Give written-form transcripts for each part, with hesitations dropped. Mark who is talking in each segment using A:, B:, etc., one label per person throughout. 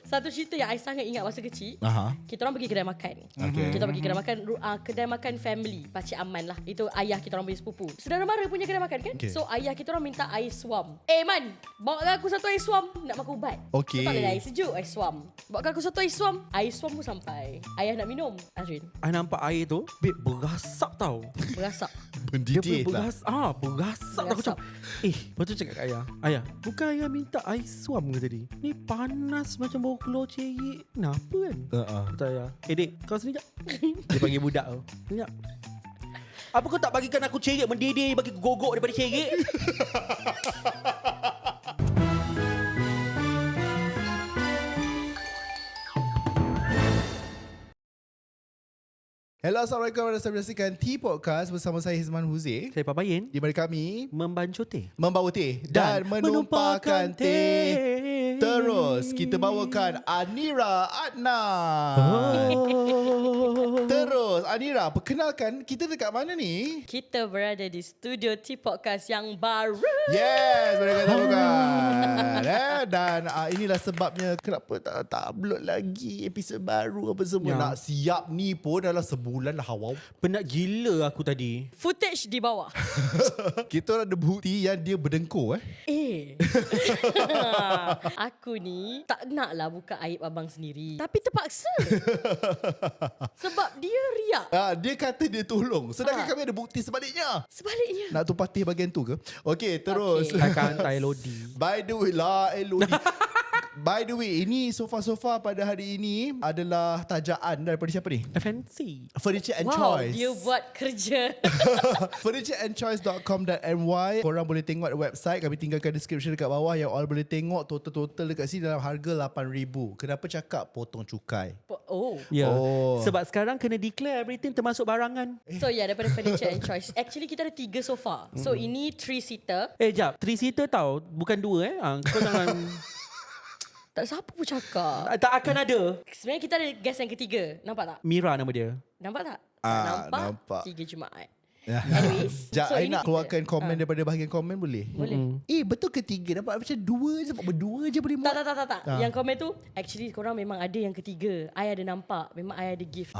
A: Satu cerita yang I sangat ingat masa kecil. Kita orang pergi kedai makan. Kita pergi kedai makan, kedai makan family, Pakcik Aman lah. Itu ayah kita orang punya sepupu. Saudara mara punya kedai makan kan. So ayah kita orang minta air swam. Man, bawa aku satu air swam. Nak makan ubat. So tak ada air sejuk, air swam. Bawa aku satu air swam. Air swam pun sampai. Ayah nak minum. Azrin,
B: I nampak air tu, babe, berasak tau.
A: berasak.
C: Berdidih lah.
B: Berasak tau. Aku macam, lepas tu cakap kat ayah, ayah, bukan ayah minta air suam ke tadi? Ni panas macam bau keluar cerik. Kenapa kan? Kata ayah, dek, kau sini jap. Dia panggil budak tu. Sini jap. Apa kau tak bagikan aku cerik mendidih, bagi gogok daripada cerik?
C: Hello, Assalamualaikum. Anda menyaksikan T-Podcast bersama saya Hizman Huzi.
B: Saya Papayin.
C: Di mana kami
B: Membancu teh.
C: membawa teh dan menumpahkan teh. Terus kita bawakan Anira Adnan. Terus Anira, perkenalkan kita dekat mana ni?
A: Kita berada di studio T-Podcast yang baru.
C: Yes, boleh kata bukan. Dan inilah sebabnya kenapa tak upload lagi episod baru apa semua. Nak siap ni pun dalam sebulan lah. Wow.
B: Penat gila aku tadi.
A: Footage di bawah.
C: Kita orang ada bukti yang dia berdengkur
A: Aku ni tak nak lah buka aib abang sendiri, tapi terpaksa. Sebab dia riak.
C: Dia kata dia tolong, sedangkan kami ada bukti sebaliknya. Nak tumpah teh bahagian tu ke? Okey, terus.
B: I akan hantar Elodie.
C: By the way lah, Elodie. By the way, ini sofa-sofa pada hari ini adalah tajaan daripada siapa ni?
B: Fancy.
C: Furniture and
A: Wow,
C: Choice.
A: dia buat kerja.
C: furnitureandchoice.com.my. Korang boleh tengok website, kami tinggalkan description dekat bawah yang all boleh tengok total-total dekat sini dalam harga RM8,000. Kenapa cakap potong cukai?
B: Ya.
C: Oh.
B: Sebab sekarang kena declare everything termasuk barangan.
A: So daripada Furniture and Choice. Actually kita ada 3 sofa. So ini 3-seater.
B: Jap, 3-seater tau, bukan 2 Kau jangan.
A: Tak siapa pun cakap.
B: Tak akan ada.
A: Sebenarnya kita ada guest yang ketiga. Nampak tak?
B: Mira nama dia.
A: Nampak tak?
C: Nampak.
A: 3 Jumaat.
C: Anyways,
A: so
C: I
A: ini
C: nak keluarkan komen daripada bahagian komen boleh?
A: Boleh.
C: Betul ke 3? Nampak macam 2 je, berdua je boleh muat.
A: Tak. Yang komen tu, actually korang memang ada yang ketiga. I ada nampak. Memang I ada gift.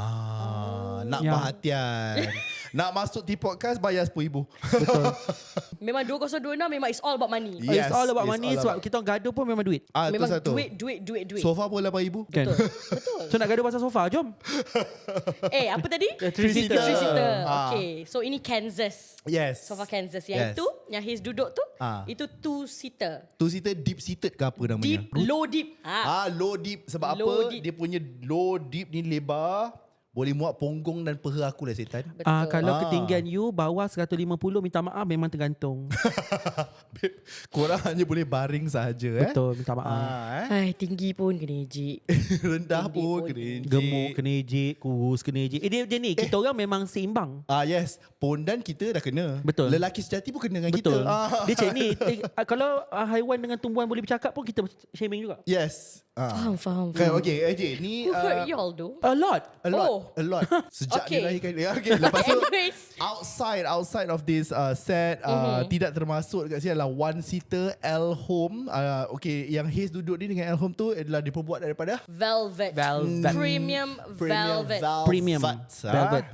C: Nak perhatian. Nak masuk T-Podcast bayar RM10,000.
B: Betul.
A: Memang 2026 memang it's all about money.
C: Yes,
B: It's all about
C: it's
B: money.
C: all
B: Sebab
C: about-
B: kita gaduh pun memang duit.
C: Itu
A: Memang
C: satu.
A: duit.
C: Sofa pun RM8,000.
B: Kan?
A: Betul.
B: So nak gaduh pasal sofa, jom.
A: Apa tadi?
B: 3-seater.
A: 3-seater. Okay. So ini Kansas.
C: Yes.
A: Sofa Kansas. Yang itu, yang Hiz duduk tu, itu 2-seater.
C: 2-seater deep seated ke apa namanya?
A: Deep, low deep.
C: Low deep. Sebab
A: Low
C: apa?
A: deep.
C: Dia punya low deep ni lebar. Boleh muat punggung dan peha aku lah setan.
A: Betul.
B: Kalau ketinggian you bawah 150, minta maaf, memang tergantung.
C: Babe, korang hanya boleh baring sahaja.
B: Betul, minta maaf.
A: Hai, tinggi pun kena ejek.
C: Rendah
A: Tinggi
C: pun
A: pun.
C: kena enjek.
B: Gemuk kena ejek, kurus kena ejek. Dia macam ni, kita orang memang seimbang.
C: Yes. Pondan kita dah kena.
B: Betul.
C: Lelaki sejati pun kena dengan
B: Betul.
C: kita.
B: Dia macam ni. Kalau haiwan dengan tumbuhan boleh bercakap pun kita shaming juga.
C: Yes.
A: Faham.
C: Okay, okay. Ni
A: Who hurt y'all though?
B: A lot.
C: a lot.
A: Oh.
C: A lot. Sejak
A: Okay.
C: dia lahirkan. Okay. Lepas tu
A: Anyways.
C: outside of this set tidak termasuk dekat sini adalah 1-seater L home. Okay, yang Haze duduk ni dengan L home tu adalah diperbuat daripada
A: Velvet. Premium velvet.
B: Premium velvet.
C: Premium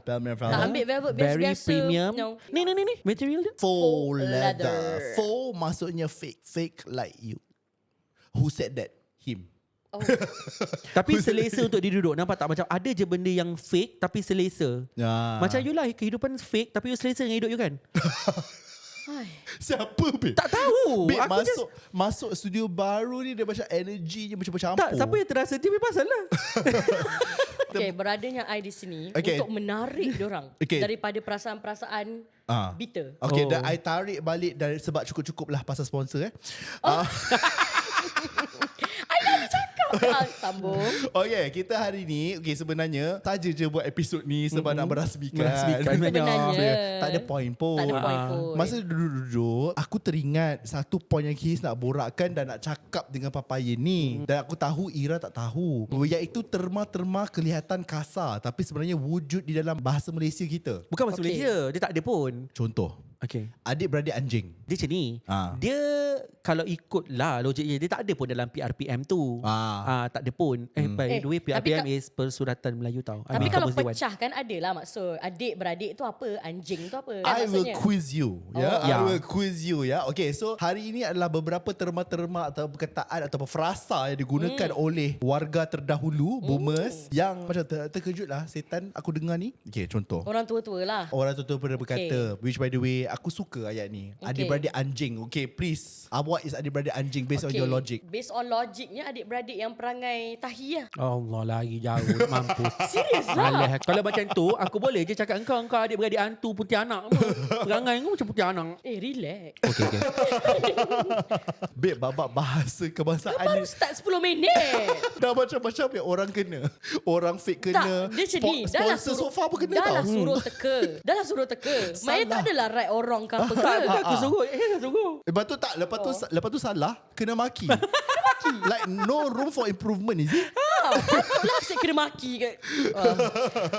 A: Tak
C: velvet.
A: ambil velvet
B: Very
A: biasa-biasa.
B: premium.
A: No.
B: Ni. Material dia.
C: Faux leather.
A: Leather.
C: Faux maksudnya fake. Fake like you. Who said that? Him.
B: Tapi selesa untuk diduduk. Nampak tak? Macam ada je benda yang fake tapi selesa. Macam you lah, kehidupan fake tapi you selesa dengan hidup you kan?
C: Siapa babe?
B: Tak tahu.
C: Babe,
B: Aku
C: masuk studio baru ni dia macam energy je macam campur.
B: tak, siapa yang terasa dia pasal lah.
A: Okay, beradanya I di sini
C: Okay.
A: untuk menarik diorang
C: Okay.
A: daripada perasaan-perasaan bitter.
C: Okay, dan I tarik balik dari sebab cukup-cukup lah pasal sponsor
A: I dah bercakap. Sambung.
C: Okay, kita hari ni sebenarnya saja je buat episod ni sebab nak merasmikan.
A: Sebenarnya.
C: Tak ada point pun.
A: Tak ada point pun.
C: Masa duduk-duduk, aku teringat satu point yang Kiss nak borakkan dan nak cakap dengan Papayin ni. Dan aku tahu Ira tak tahu. Iaitu terma-terma kelihatan kasar tapi sebenarnya wujud di dalam bahasa Malaysia kita.
B: Bukan bahasa
A: Okay.
B: Malaysia. Dia tak ada pun.
C: Contoh.
B: Okay.
C: Adik-beradik anjing.
B: Dia macam ni. Dia kalau ikutlah logiknya, dia tak ada pun dalam PRPM tu. Tak ada pun. By the way, PRPM is Persuratan Melayu tau.
A: Tapi kalau pecah kan ada lah maksud. Adik-beradik tu apa? Anjing tu apa?
C: I will quiz you. I will quiz you. Okay, so hari ini adalah beberapa terma-terma atau perkataan atau frasa yang digunakan oleh warga terdahulu, boomers, yang macam terkejut lah. Setan aku dengar ni. Okay, contoh.
A: Orang tua-tua lah.
C: Orang tua-tua pernah berkata, which by the way, aku suka ayat ni. Adik-beradik anjing. Okay, please. What is adik-beradik anjing based on your logic?
A: Based on logiknya, adik-beradik yang perangai tahiyah.
B: Allah, lagi jauh. Mampus.
A: Serius lah.
B: Kalau macam tu, aku boleh je cakap engkau adik-beradik hantu Pontianak. Perangai kau macam Pontianak.
A: Relax.
B: Okay.
C: Babe, babak bahasa kebangsaan
A: Kau baru
C: ni
A: start 10 minit.
C: dah macam-macam yang orang kena. Orang fake kena.
A: Tak, dia macam ni.
C: Sponsor sofa pun kena
A: dah
C: tau.
A: Dah lah suruh teka. Maksudnya tak adalah right orang ke apa ke.
B: Aku suruh.
C: Lepas tu tak. Lepas tu salah, kena maki. Like no room for improvement, is it?
A: Lah asyik kena maki ke.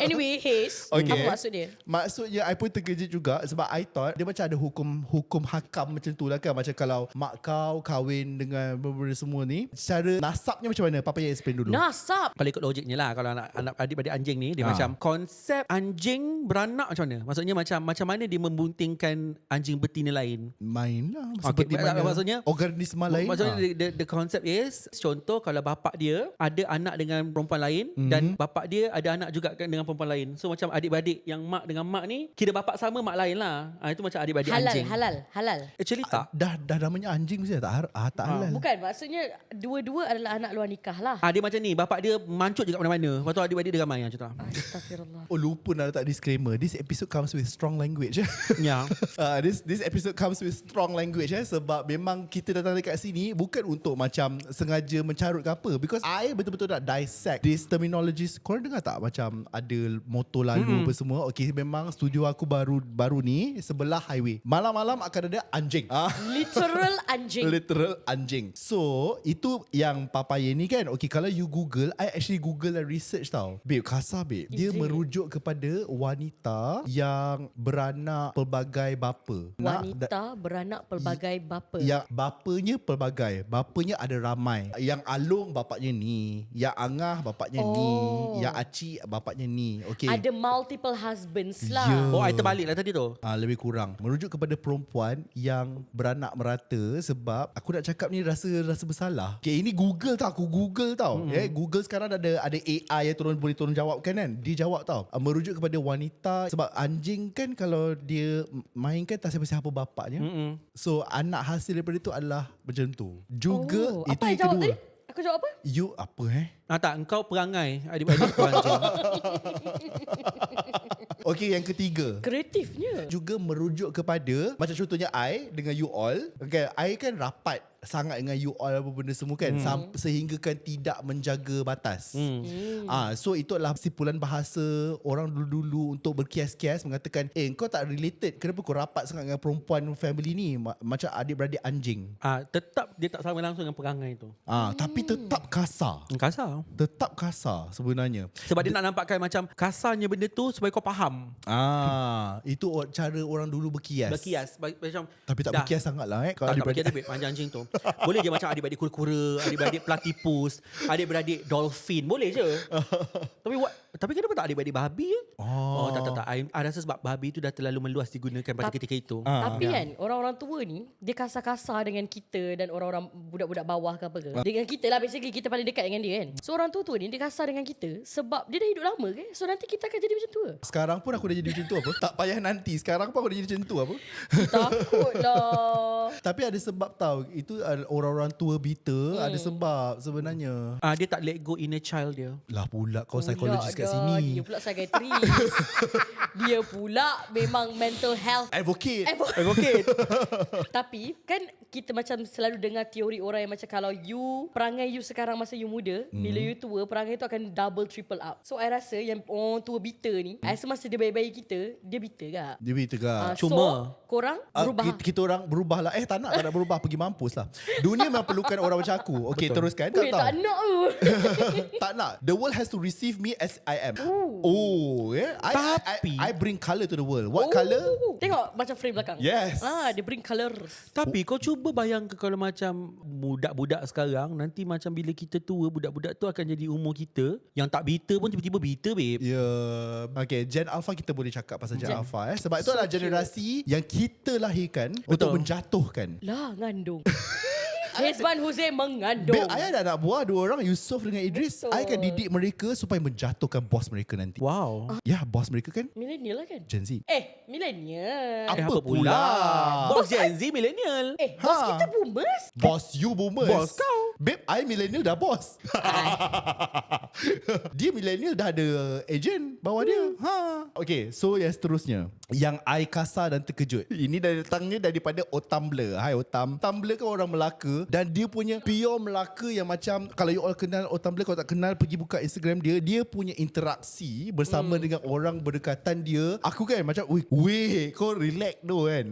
A: Anyway, Haze, apa maksud dia?
C: Maksudnya I pun terkejut juga sebab I thought dia macam ada hukum hakam macam tu lah kan. Macam kalau mak kau kahwin dengan benda semua ni, secara nasabnya macam mana? Papa yang explain dulu.
A: Nasab.
B: Kalau ikut logiknya lah, kalau anak adik-beradik anjing ni, dia macam konsep anjing beranak macam mana? Maksudnya macam mana dia membuntingkan anjing betina lain?
C: Main lah.
B: Okay,
C: Seperti mana
B: maksudnya
C: organisma lain.
B: Maksudnya the concept is, contoh kalau bapak dia ada anak dengan perempuan lain dan bapak dia ada anak juga dengan perempuan lain. So macam adik-beradik yang mak dengan mak ni kira bapak sama mak lain lah. Itu macam adik-beradik anjing.
A: Halal.
B: Actually tak.
C: Dah namanya anjing mesti tak halal.
A: Bukan, maksudnya dua-dua adalah anak luar nikah lah.
B: Dia macam ni, bapak dia mancut je kat mana-mana. Lepas tu adik-beradik dia ramai macam tu.
A: Astagfirullah.
C: Oh, lupa nak letak disclaimer. This episode comes with strong language.
B: Ya.
C: This episode comes with strong language sebab memang kita datang dekat sini bukan untuk macam sengaja mencarut ke apa, because I betul-betul nak dissect these terminologies. Korang dengar tak macam ada motor lalu apa semua? Okay, memang studio aku baru ni sebelah highway. Malam-malam akan ada anjing. Literal anjing. So itu yang papaya ni kan. Okay, kalau you Google, I actually Google and research tau. Babe, kasar babe. Dia merujuk kepada wanita yang beranak pelbagai bapa.
A: Wanita beranak pelbagai bapa.
C: Yang bapanya pelbagai. Bapanya ada ramai. Yang Along bapaknya ni, yang Angah bapaknya ni, yang Acik bapaknya ni. Okay.
A: Ada multiple husbands lah.
B: I terbalik lah tadi tu.
C: Lebih kurang merujuk kepada perempuan yang beranak merata. Sebab aku nak cakap ni rasa bersalah. Okay, ini Google tau. Aku Google tau. Google sekarang ada AI yang boleh tolong jawabkan kan. Dia jawab tau. Merujuk kepada wanita. Sebab anjing kan kalau dia main kan tak siapa-siapa bapaknya. So anak hasil daripada itu adalah macam tu. Juga itu
A: apa yang jawab tadi? Aku jawab apa?
C: You apa
B: Tak, engkau perangai adik-beradik anjing.
C: Okay, yang ketiga.
A: Kreatifnya.
C: Juga merujuk kepada, macam contohnya I dengan you all. Okay, I kan rapat sangat dengan you all apa benda semua kan, sehingga kan tidak menjaga batas. So itu adalah simpulan bahasa orang dulu-dulu untuk berkias-kias mengatakan, kau tak related, kenapa kau rapat sangat dengan perempuan family ni, macam adik-beradik anjing.
B: Tetap dia tak sama langsung dengan perangai tu.
C: Tapi tetap kasar. Tetap kasar sebenarnya.
B: Sebab dia nak nampakkan macam kasarnya benda tu supaya kau faham.
C: Itu cara orang dulu berkias.
B: Macam
C: tapi tak berkias sangat lah kalau
B: tak berkias panjang anjing tu. Boleh je macam adik-beradik kura-kura, adik-beradik platypus, adik-beradik dolphin. Boleh je. Tapi kenapa tak adik-beradik babi? Tak. I rasa sebab babi tu dah terlalu meluas digunakan pada ketika itu.
A: Tapi kan orang-orang tua ni dia kasar-kasar dengan kita dan orang-orang budak-budak bawah ke apa ke. Dengan kita lah, basically kita paling dekat dengan dia kan. So orang tua-tua ni dia kasar dengan kita sebab dia dah hidup lama kan. So nanti kita akan jadi macam tu.
C: Sekarang pun aku dah jadi macam tu apa? Tak payah nanti. Sekarang pun aku dah jadi macam tu apa?
A: Takutlah.
C: Tapi ada sebab tau. Itu orang-orang tua bitter. Ada sebab sebenarnya.
B: Dia tak let go inner child dia.
C: Lah pula kau psikologis kat sini.
A: Dia pula psychiatrist. Dia pula memang mental health
C: Advocate.
A: Tapi kan kita macam selalu dengar teori orang yang macam kalau you perangai you sekarang masa you muda, bila you tua perangai tu akan double triple up. So I rasa yang orang tua bitter ni, I rasa masa dia bayi-bayi kita, dia bitter ke?
C: Dia bitter ke?
A: Cuma korang berubah.
C: Kita orang berubah lah. Tak nak berubah. Pergi mampus lah. lah. Dunia memang perlukan orang macam aku. Okay, teruskan.
A: Weh, tak nak tu.
C: Tak nak. The world has to receive me as I am. Yeah. I bring colour to the world. What colour?
A: Tengok macam frame belakang.
C: Yes.
A: Dia bring colours.
B: Tapi kau cuba bayangkan kalau macam budak-budak sekarang, nanti macam bila kita tua, budak-budak tu akan jadi umur kita, yang tak bitter pun tiba-tiba bitter, babe.
C: Okay, Gen Alpha kita boleh cakap pasal Gen Alpha. Sebab itu adalah generasi yang kita lahirkan untuk menjatuhkan.
A: Lah, ngandung. Hezban Hussein mengandung.
C: Babe, I ada anak buah 2 orang, Yusof dengan Idris.
A: Betul.
C: I akan didik mereka supaya menjatuhkan bos mereka nanti.
B: Wow.
C: Ya, bos mereka kan
A: Millennial lah kan?
C: Gen Z.
A: Millennial.
C: Apa pula?
B: Bos Gen Z millennial.
A: Bos kita boomers.
C: Bos you boomers.
B: Bos kau.
C: Babe, I millennial dah bos. Dia millennial dah ada agent bawah dia. Okay, so yang seterusnya, yang I kasar dan terkejut. Ini datangnya daripada Otumbler. Hai Otam. Tumblr kan orang Melaka, dan dia punya pure Melaka yang macam, kalau you all kenal Otumbler, kalau tak kenal pergi buka Instagram dia. Dia punya interaksi bersama dengan orang berdekatan dia. Aku kan macam, weh kau relax tu kan.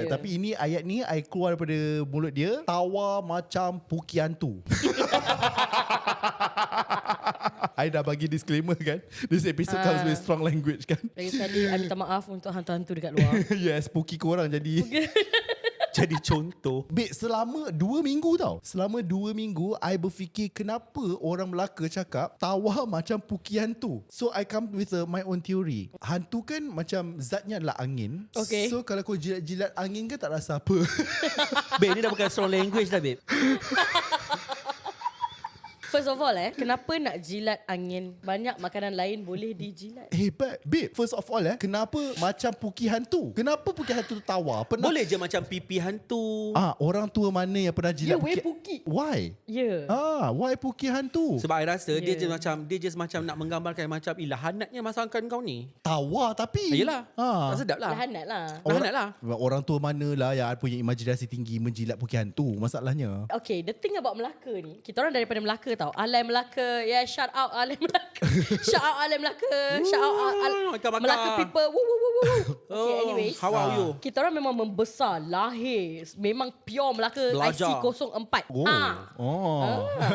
C: Tapi ini ayat ni I keluar daripada mulut dia. Tawa macam puki hantu. I dah bagi disclaimer kan. This episode comes with strong language kan.
A: Lagi sekali I minta maaf untuk hantu-hantu dekat luar.
C: Yes, puki korang jadi
B: Jadi contoh.
C: Babe, selama 2 minggu tau. Selama 2 minggu I berfikir kenapa orang Melaka cakap tawa macam puki hantu. So I come with my own theory. Hantu kan macam zatnya adalah angin.
A: Okay.
C: So kalau kau jilat-jilat angin kan tak rasa apa.
B: Babe, ni dah bukan strong language dah, babe.
A: First of all, kenapa nak jilat angin? Banyak makanan lain boleh dijilat.
C: Hebat. Babe, first of all kenapa macam puki hantu? Kenapa puki hantu tu tawa? Pernah
B: Boleh je macam pipi hantu.
C: orang tua mana yang pernah jilat
A: puki.
C: Why? Why puki hantu?
B: Sebab I rasa dia just macam nak menggambarkan macam hanatnya masakan kau ni.
C: Tawa tapi.
B: Yelah. Tak sedap lah.
A: Hanat lah.
B: Hanat lah.
C: Orang tua mana lah yang punya imajinasi tinggi menjilat puki hantu masalahnya.
A: Okay, the thing about Melaka ni, kita orang daripada Melaka tau. Alai Melaka. Yeah, shout out Alai Melaka. Shout out Alai Melaka. Shout out Melaka people. Woo, woo, woo, woo. Okay, anyways.
B: How are you?
A: Kita orang memang membesar, lahir. Memang pure Melaka.
B: Belajar.
A: IC04.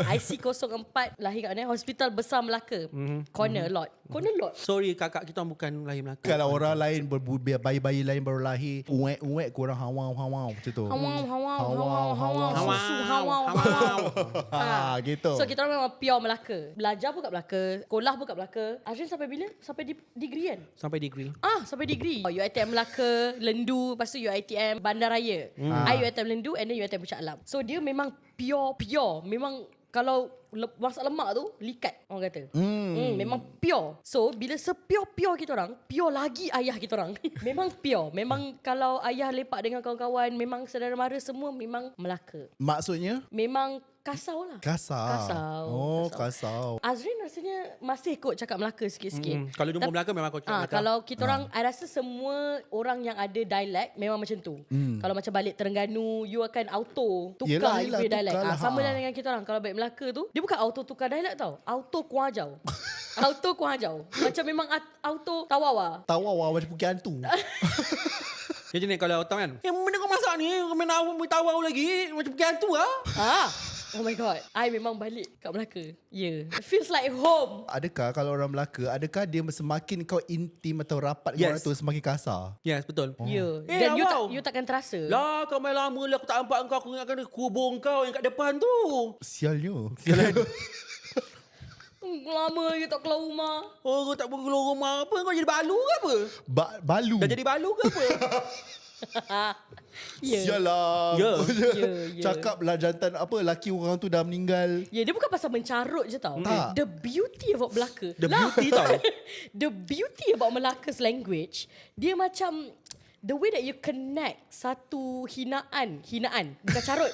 A: IC04 lahir kat mana? Hospital Besar Melaka. Corner lot.
B: Sorry, kakak kita bukan lahir Melaka.
C: Kalau orang lain bayi-bayi lain baru lahir, uek-uek korang hawau macam tu.
A: Hawau.
C: Gitu.
A: So kita orang memang pure Melaka. Belajar pun kat Melaka, sekolah pun kat Melaka. Azrin sampai bila? Sampai degree kan?
B: Sampai degree.
A: Sampai degree. UiTM Melaka, Lendu, lepas tu UiTM Bandaraya. I UiTM Lendu and then UiTM Puncak Alam. So dia memang pure. Memang kalau masak lemak tu likat orang kata. Memang pure. So bila sepure-pure kita orang, pure lagi ayah kita orang. Memang pure. Memang kalau ayah lepak dengan kawan-kawan, memang saudara mara semua memang Melaka.
C: Maksudnya?
A: Memang kasau lah.
C: Kasau.
A: Azrin rasanya masih kot cakap Melaka sikit-sikit.
B: Kalau jumpa Melaka memang kau cakap Melaka.
A: Kalau kita orang, I rasa semua orang yang ada dialect memang macam tu. Kalau macam balik Terengganu, you akan auto tukar you punya dialect. Sama dengan kita orang. Kalau balik Melaka tu, dia bukan auto tukar dialect tau. Auto kuajau. Auto kuajau. Macam memang auto tawawa.
C: Tawawa macam puki hantu.
B: Jadi ni kalau Otam kan, benda kau masak ni, kau main tawau lagi, macam pergi hantu lah.
A: Oh my god, I memang balik kat Melaka. Feels like home.
C: Adakah kalau orang Melaka, adakah dia semakin kau intim atau rapat dengan orang tu semakin kasar?
B: Yes, betul.
A: Dan you takkan terasa.
B: Lah, kau main lama lah aku tak nampak kau. Aku ingatkan kubur kau yang kat depan tu.
C: Sialnya.
A: Lama je tak keluar rumah.
B: Kau tak pergi keluar rumah apa? Kau jadi balu ke apa?
C: Balu?
B: Dah jadi balu ke apa?
C: Sialah.
A: Ya.
C: Cakaplah jantan laki orang tu dah meninggal.
A: Dia bukan pasal mencarut je tau.
C: Tak.
A: The beauty about Melaka.
B: Beauty tau.
A: The beauty about Melaka's language, dia macam the way that you connect satu hinaan, bukan carut.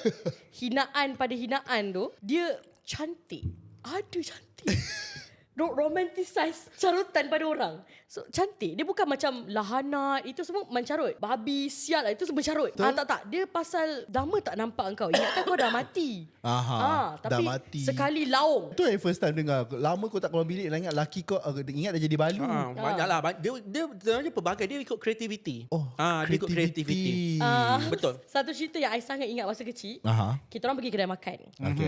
A: Hinaan pada hinaan tu, dia cantik. Aduh cantik. romanticize carutan pada orang. So cantik. Dia bukan macam lahanat, itu semua mencarut. Babi, sial, itu semua mencarut. Tak. Dia pasal lama tak nampak engkau. Ingatkan kau dah mati. Tapi
C: dah mati.
A: sekali laung.
C: Itu yang first time dengar. Lama kau tak keluar bilik, ingat laki kau, ingat dah jadi balu.
B: Banyak lah. Dia pelbagai. Dia ikut kreativiti. Dia ikut kreativiti. Betul.
A: Satu cerita yang I sangat ingat masa kecil. Kita orang pergi kedai makan.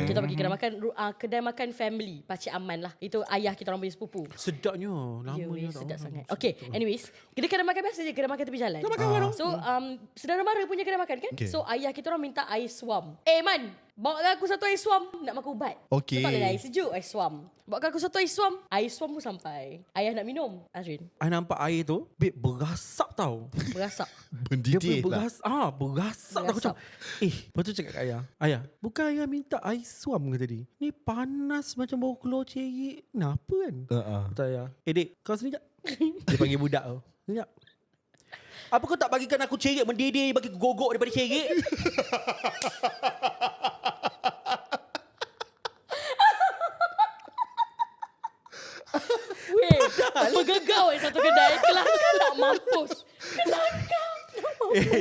A: Kita pergi kedai makan, kedai makan family, Pakcik Aman lah. Itu ayah kita orang punya sepupu.
B: Sedapnya. Lamanya
A: Sedap sangat. Okay, anyways, kita kedai makan biasa je, kedai makan tepi jalan.
B: Kedai makan warung.
A: So, saudara mara punya kedai makan kan? So, ayah kita orang minta air swam. Man, bawa aku satu air swam. Nak makan ubat.
C: Okay.
A: So, tak ada air sejuk, air swam. Bawa aku satu air swam. Air swam pun sampai. Ayah nak minum, Azrin.
B: I nampak air tu, babe, berasap tau.
A: Berasap.
C: Bendidih lah.
B: Berasap. Aku macam, lepas tu cakap kat ayah, bukan ayah minta air swam ke tadi? Ni panas macam bau keluar cerik. Kenapa kan? Kata ayah, dek, kau sini sekejap. Dia panggil budak tu. Sekejap. Apa kau tak bagikan aku cerik mendidih, bagi gogok daripada cerik?
A: Weh, bergegau satu kedai. Kelakar nak mampus.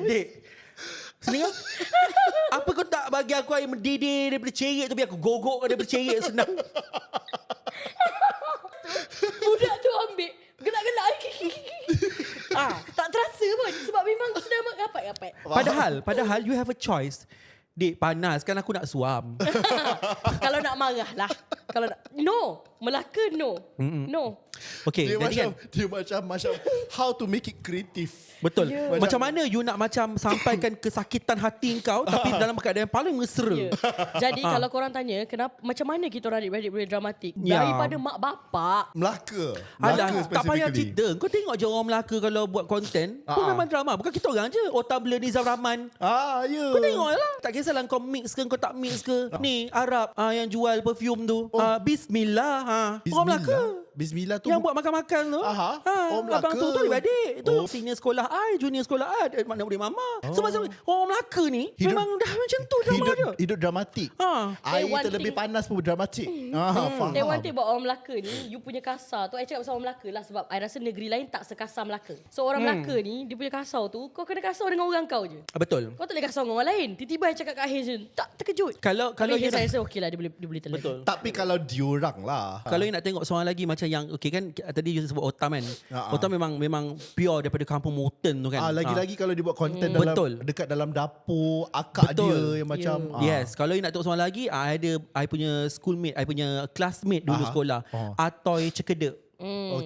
B: Dek, sini kau. Apa kau tak bagi aku air mendidih daripada cerik tu, biar aku gogok daripada cerik senang.
A: Budak tu ambil gelak-gelak. Tak terasa pun sebab memang sudah rapat-rapat.
B: Padahal you have a choice. Dek, panas kan aku nak suam.
A: Kalau nak marah lah. Kalau nak, no. Melaka no. No.
B: Okay, jadi
C: Dia macam how to make it creative.
B: betul.
A: Yeah.
B: Macam mana you nak macam sampaikan kesakitan hati kau tapi dalam keadaan yang paling mesra.
A: Yeah. Jadi kalau korang tanya kenapa, macam mana kita orang adik-beradik boleh dramatik
B: Ya.
A: daripada mak bapak.
C: Melaka
B: Alah, tak payah
C: specifically.
B: cerita. Kau tengok je orang Melaka kalau buat konten pun memang drama. Bukan kita orang je. Otta Blur, Nizam Rahman.
C: Ya.
B: Kau tengok lah. Tak kisahlah kau mix ke kau tak mix ke. Ni Arab yang jual perfume tu. Bismillah. Orang Melaka.
C: Bismillah tu
B: Yang buat makan-makan tu.
C: Orang Melaka.
B: Abang tu adik-beradik. Tu senior sekolah I, junior sekolah I. Mana boleh mama. So macam orang Melaka ni memang dah macam tu drama dia.
C: hidup dramatik. Air terlebih panas pun dramatik. Faham.
A: One thing buat orang Melaka ni, you punya kasar tu, I cakap pasal orang Melaka lah sebab I rasa negeri lain tak sekasar Melaka. So orang Melaka ni, dia punya kasar tu, kau kena kasar dengan orang kau je.
B: Betul.
A: Kau tak boleh kasar dengan orang lain. Tiba-tiba I cakap kat Akhil je, tak terkejut.
B: Kalau
A: Tapi
B: you
A: saya rasa okey lah, dia boleh telan.
B: betul.
C: Tapi kalau diorang lah.
B: Kalau you nak tengok seorang lagi macam yang okey kan tadi you sebut Otam kan. Otam memang pure daripada kampung Moten tu kan.
C: Lagi-lagi kalau dia buat konten
B: Betul.
C: dekat dalam dapur akak dia yang macam
B: Yes, kalau you nak tengok seorang lagi, ada I punya schoolmate, I punya classmate dulu sekolah. Atoy Cekedek.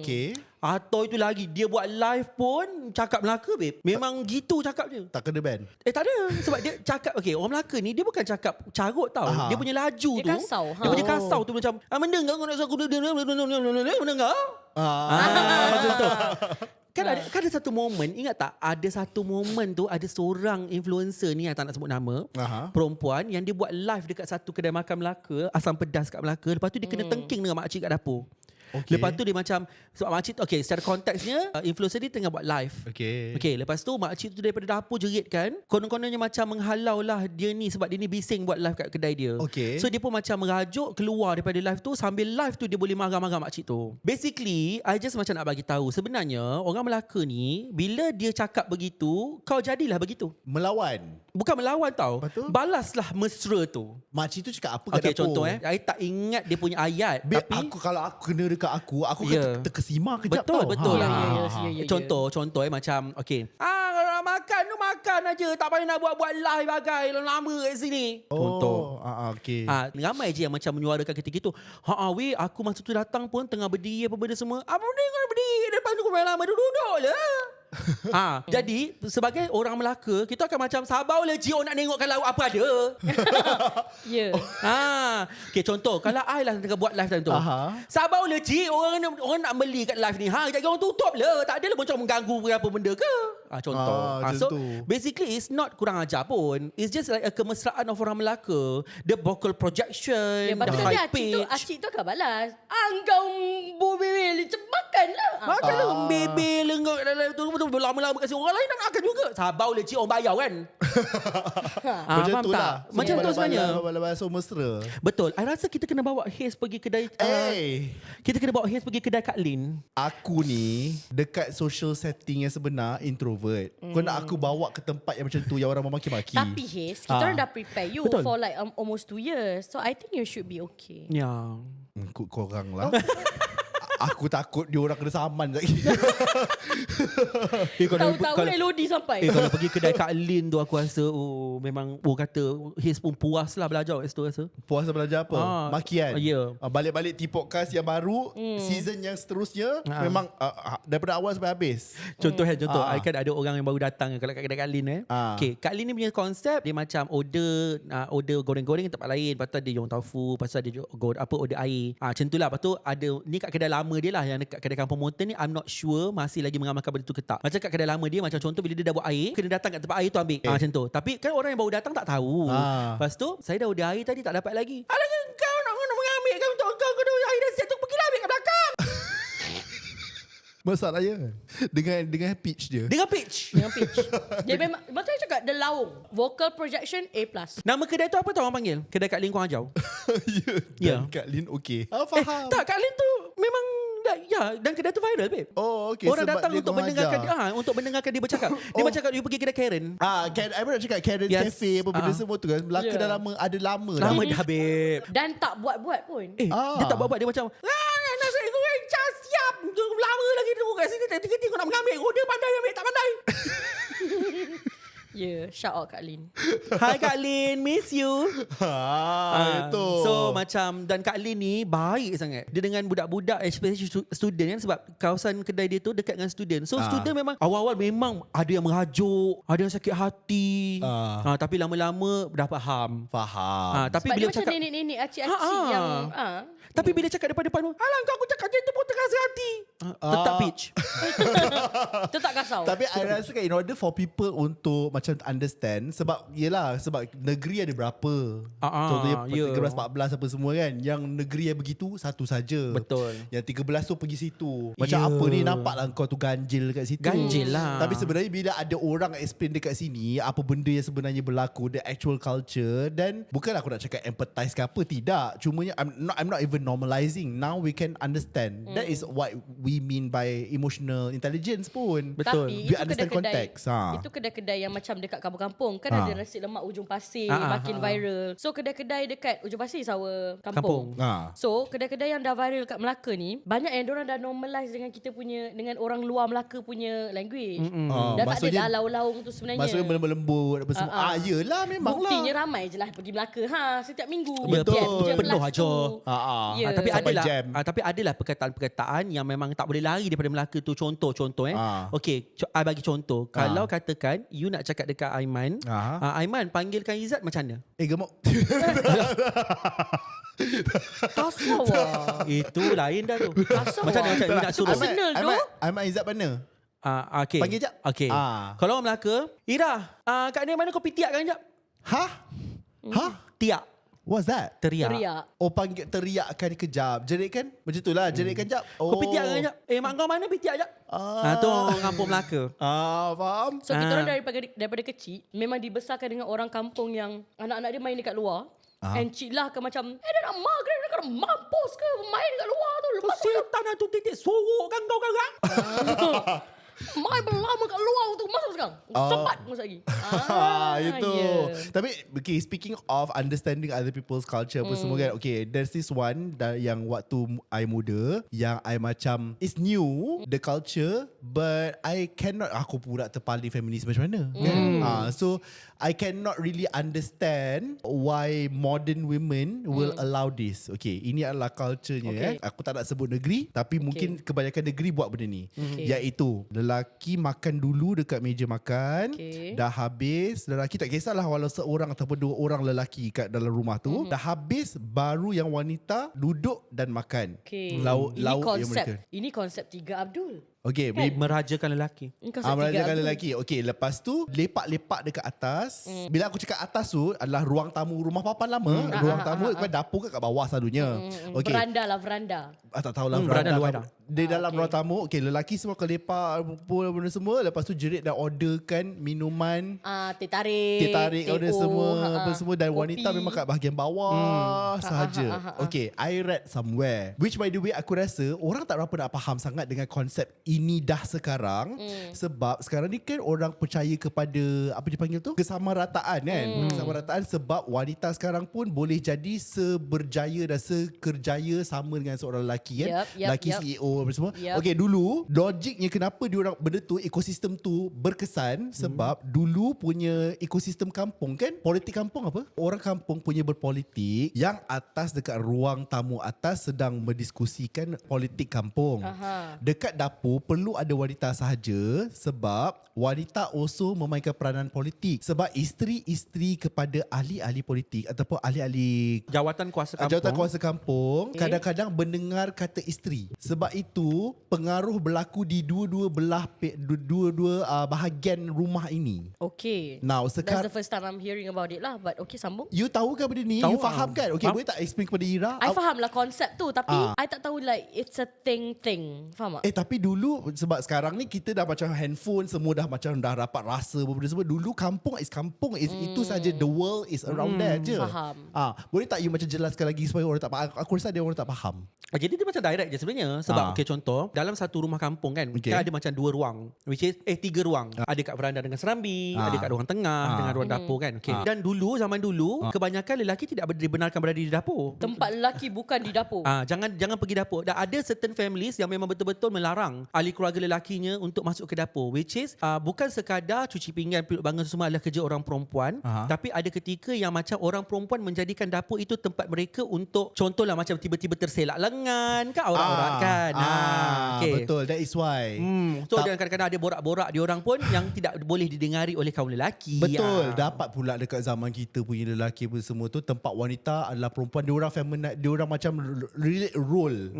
C: okey.
B: Atoy tu lagi, dia buat live pun cakap Melaka babe. Memang gitu cakap dia.
C: Tak kena ban.
B: Tak ada. Sebab dia cakap, okay, orang Melaka ni dia bukan cakap carut tau. Dia punya laju
A: Dia
B: tu.
A: kasau,
B: Dia punya kasau tu macam, mendengar kau nak suruh aku mendengar. Macam tu. Kan ada satu momen, ingat tak? Ada satu momen tu, ada seorang influencer ni yang tak nak sebut nama, perempuan yang dia buat live dekat satu kedai makan Melaka, asam pedas kat Melaka. Lepas tu dia kena tengking dengan makcik kat dapur.
C: Okay.
B: Lepas tu dia macam, sebab makcik tu, okay, secara konteksnya, influencer dia tengah buat live. Okay, lepas tu makcik tu daripada dapur jerit kan, konon-kononnya macam menghalau lah dia ni sebab dia ni bising buat live kat kedai dia.
C: Okay.
B: So dia pun macam merajuk keluar daripada live tu, sambil live tu dia boleh marah-marah makcik tu. Basically, I just macam nak bagi tahu, sebenarnya orang Melaka ni, bila dia cakap begitu, kau jadilah begitu.
C: Melawan.
B: Bukan melawan tau.
C: Betul.
B: Balaslah mesra tu.
C: Makcik tu cakap apa kat
B: Okay,
C: dapur?
B: contoh I tak ingat dia punya ayat. Tapi
C: kalau aku kena dekat aku
B: Ya.
C: terkesima kejap
B: betul,
C: tau.
B: Betul.
A: Ya.
B: Contoh macam okay. Kalau makan tu makan aja, tak payah nak buat live bagai lama kat sini. Contoh.
C: Okay.
B: Ramai je yang macam menyuarakan ketika itu. Weh, aku masa tu datang pun tengah berdiri apa benda semua. Apa benda kau berdiri depan tu kau main lama duduk je. Jadi sebagai orang Melaka, kita akan macam sabarlah Jio nak tengok kalau apa ada.
A: Ya.
B: Okay, contoh kalau I lah tengah buat live time tu. Sabarlah Jio, orang nak beli kat live ni. Jadi orang tutup lah. Tak adalah macam mengganggu apa benda ke. Contoh. So basically it's not kurang ajar pun. It's just like a kemesraan of orang Melaka. The vocal projection,
A: Ya,
B: the
A: patutnya
B: high pitch.
A: acik tu akan balas. Engkau bubil, makan makan lah.
B: Makan lah. Bebel lengok dalam tu. Betul-betul lama-lama kasi orang lain nak makan juga. Sabar boleh cik orang bayar kan.
C: Macam
B: faham
C: tu
B: tak?
C: lah.
B: Macam tu sebenarnya.
C: Bahasa mesra.
B: Betul. I rasa kita kena bawa Haze pergi kedai. Kita kena bawa Haze pergi kedai Kak Lin.
C: Aku ni dekat social setting yang sebenar introvert. Kau nak aku bawa ke tempat yang macam tu yang orang memaki-maki.
A: Tapi Haze, kita orang dah prepare you
B: Betul.
A: for like almost 2 years. So I think you should be okay.
B: Ya.
C: Korang lah. Aku takut dia orang kena saman lagi.
A: Tahu-tahu Elodie sampai.
B: Kalau pergi kedai Kak Lin tu aku rasa memang kata Haze pun puas lah belajar kat situ rasa.
C: Puas belajar apa? Makian.
B: Ya.
C: Balik-balik T-Podcast yang baru, season yang seterusnya memang daripada awal sampai habis.
B: Contoh I kan ada orang yang baru datang kalau kat kedai Kak Lin Okay, Kak Lin ni punya konsep dia macam order goreng-goreng tempat lain, lepas tu ada yong tofu, lepas tu ada order air. Macam tu lah. Lepas tu ada ni kat kedai lama dia lah yang dekat kedai Kampung Mountain ni, I'm not sure masih lagi mengamalkan benda tu ke tak. Macam kat kedai lama dia, macam contoh bila dia dah buat air, kena datang kat tempat air tu ambil. Macam tu. Tapi kan orang yang baru datang tak tahu. Lepas tu saya dah order air tadi tak dapat lagi. Alah kau nak mengambil kan untuk kau kena air dah siap tu, pergilah ambil kat belakang.
C: Masalahnya dengan pitch dia.
B: Dengan pitch.
A: Dia memang, betul cakap, dia laung. Vocal projection A+.
B: Nama kedai tu apa tahu orang panggil? Kedai Kak Lin Kuang Hajau.
C: Dan Kak Lin okey. Faham.
B: Tak, Kak Lin tu memang dan kedai tu viral babe.
C: Oh okey.
B: Orang datang untuk mendengarkan dia, untuk mendengarkan dia bercakap. Dia macam kat you pergi kedai Karen.
C: I pernah cakap Karen's Cafe apa benda semua tu kan. Melaka dah lama, ada lama dah.
B: Lama dah babe.
A: Dan tak buat-buat pun.
B: Dia tak buat-buat, dia macam nasi goreng cas siap. Lama lagi tunggu kat sini. Tengok nak mengambil. Dia pandai ambil, tak pandai.
A: Shout out Kak Lin.
B: Hi Kak Lin, miss you.
C: Itu.
B: So macam, dan Kak Lin ni baik sangat. Dia dengan budak-budak, especially student kan, sebab kawasan kedai dia tu dekat dengan student. So student memang awal-awal memang ada yang merajuk, ada yang sakit hati. Tapi lama-lama dah faham. Tapi
A: Sebab
B: bila
A: dia macam
B: cakap
A: nenek-nenek acik-acik yang
B: tapi bila cakap depan-depan, alah kau aku cakap dia tu pun terasa hati. Tetap pitch.
A: tetap kasau.
C: Tapi I rasa kan in order for people untuk macam understand, sebab negeri ada berapa. Contohnya 13-14 apa semua kan. Yang negeri yang begitu satu saja.
B: Betul.
C: Yang 13 tu pergi situ. Macam apa ni, nampaklah kau tu ganjil kat situ.
B: Ganjil lah.
C: Tapi sebenarnya bila ada orang explain dekat sini apa benda yang sebenarnya berlaku, the actual culture, dan bukanlah aku nak cakap empathize ke apa, tidak. Cumanya I'm not even normalizing. Now we can understand. That is what we mean by emotional intelligence pun.
B: Betul.
A: Tapi
C: We
A: itu
C: understand
A: kedai-kedai
C: context.
A: Itu kedai-kedai yang macam dekat kampung-kampung. Kan ada nasi lemak ujung pasir makin viral. So kedai-kedai dekat ujung pasir sawa kampung. So kedai-kedai yang dah viral kat Melaka ni, banyak yang diorang dah normalize dengan kita punya, dengan orang luar Melaka punya language. Dah tak ada dah laung-laung tu sebenarnya.
C: Maksudnya lembut-lembut apa semua. Yelah memang lah.
A: Buktinya ramai je lah pergi Melaka setiap minggu.
C: Betul.
B: Penuh aja.
A: Yeah.
B: Tapi adalah perkataan-perkataan yang memang tak boleh lari daripada Melaka tu. Contoh Okey, I bagi contoh. Kalau katakan you nak cakap dekat Aiman, Aiman panggilkan Izzat macam mana?
C: Gemuk.
A: Kasar lah.
B: Itu lain dah tu.
A: Kasar
B: Macam mana you nak suruh?
A: Personal tu.
C: Aiman Izzat mana?
B: Okay.
C: Panggil jap.
B: Okay. Kalau orang Melaka, Ira, kat ni mana kopi tiak kan jap? Tiak.
C: What's that?
B: Teriak.
C: Oh, panggil teriakkan kejap. Jeritkan? Macam tu lah. Jeritkan jap.
B: Kopi tiak kan jap? Mak kau mana kopi tiak jap? Tu orang kampung Melaka.
C: Faham?
A: So kita orang daripada kecil memang dibesarkan dengan orang kampung yang anak-anak dia main dekat luar. And cik lah ke macam, dia nak dia nak mampus ke main dekat luar tu. Lepas tu
B: setan tu titik sorok kan kau kan?
A: main berlama kat luar tu. Masuk sekarang. Sempat masuk lagi.
C: Itu. Tapi okay, speaking of understanding other people's culture apa semua kan. Okay, there's this one yang waktu I muda, yang I macam it's new the culture, but I cannot, aku pula terpaling feminis macam mana kan. So I cannot really understand why modern women will allow this. Okay, ini adalah culture-nya. Aku tak nak sebut negeri, tapi mungkin kebanyakan negeri buat benda ni. Iaitu lelaki makan dulu dekat meja makan. Dah habis, lelaki tak kisahlah walau seorang ataupun dua orang lelaki kat dalam rumah tu. Dah habis, baru yang wanita duduk dan makan. Lauk yang mereka.
A: Ini konsep 3 Abdul.
C: Okay,
B: Merajakan lelaki.
A: Kau set tiga
C: merajakan
A: aku.
C: lelaki. Okay, lepas tu lepak-lepak dekat atas. Bila aku cakap atas tu adalah ruang tamu rumah papan lama. Ruang tamu kan dapur kan kat bawah selalunya. Okay.
A: Veranda lah, veranda.
C: Tak tahulah
B: berada luar dah.
C: Di dalam ruang tamu. Okay, lelaki semua akan lepak benda semua. Lepas tu jerit dah orderkan minuman,
A: Teh tarik,
C: order semua semua. Dan
A: kopi.
C: wanita memang kat bahagian bawah sahaja. Okay, I read somewhere, which by the way aku rasa orang tak berapa nak faham sangat dengan konsep ini dah sekarang. Sebab sekarang ni kan orang percaya kepada apa dipanggil tu, kesamarataan kan. Kesamarataan sebab wanita sekarang pun boleh jadi seberjaya dan sekerjaya sama dengan seorang lelaki kan. Lelaki CEO apa semua. Okay, dulu logiknya kenapa diorang benda tu, ekosistem tu berkesan sebab dulu punya ekosistem kampung kan, politik kampung apa? Orang kampung punya berpolitik, yang atas dekat ruang tamu atas sedang mendiskusikan politik kampung. Dekat dapur perlu ada wanita sahaja sebab wanita also memainkan peranan politik. Sebab isteri-isteri kepada ahli-ahli politik ataupun ahli-ahli
B: Jawatan kuasa kampung.
C: jawatan kuasa kampung kadang-kadang mendengar kata isteri. Sebab itu pengaruh berlaku di dua-dua bahagian rumah ini.
A: Okay.
C: Now
A: That's
C: sekarang
A: the first time I'm hearing about it lah. But okay, sambung.
C: you tahu kan benda ni?
B: Tahu
C: You faham kan? Okay,
B: Faham.
C: boleh tak explain kepada Ira?
A: I faham lah konsep tu, tapi I tak tahu like it's a thing. Faham tak?
C: Tapi dulu sebab sekarang ni kita dah macam handphone, semua dah macam dah dapat rasa benda semua. Dulu kampung is kampung, itu saja, the world is around there je.
A: Faham.
C: Boleh tak you macam jelaskan lagi supaya orang tak faham? Aku rasa dia orang tak faham.
B: Jadi dia macam direct je sebenarnya. Sebab okay, contoh dalam satu rumah kampung kan, kan ada macam 2 ruang, which is 3 ruang. Ada kat veranda dengan serambi, ada kat ruang tengah dengan ruang dapur kan. Okay. Dan dulu, zaman dulu, kebanyakan lelaki tidak dibenarkan berada di dapur.
A: Tempat lelaki bukan di dapur.
B: Jangan pergi dapur. Dan ada certain families yang memang betul-betul melarang ahli keluarga lelakinya untuk masuk ke dapur, which is bukan sekadar cuci pinggan, peluk bangun semua adalah kerja orang perempuan, tapi ada ketika yang macam orang perempuan menjadikan dapur itu tempat mereka untuk, contohlah macam tiba-tiba terselak lengan kan, aurat-aurat kan. Okay.
C: Betul, that is why.
B: So dan kadang-kadang ada borak-borak diorang pun yang tidak boleh didengari oleh kaum lelaki.
C: Betul, dapat pula dekat zaman kita punya lelaki pun semua tu, tempat wanita adalah perempuan, diorang feminine, diorang macam relate role.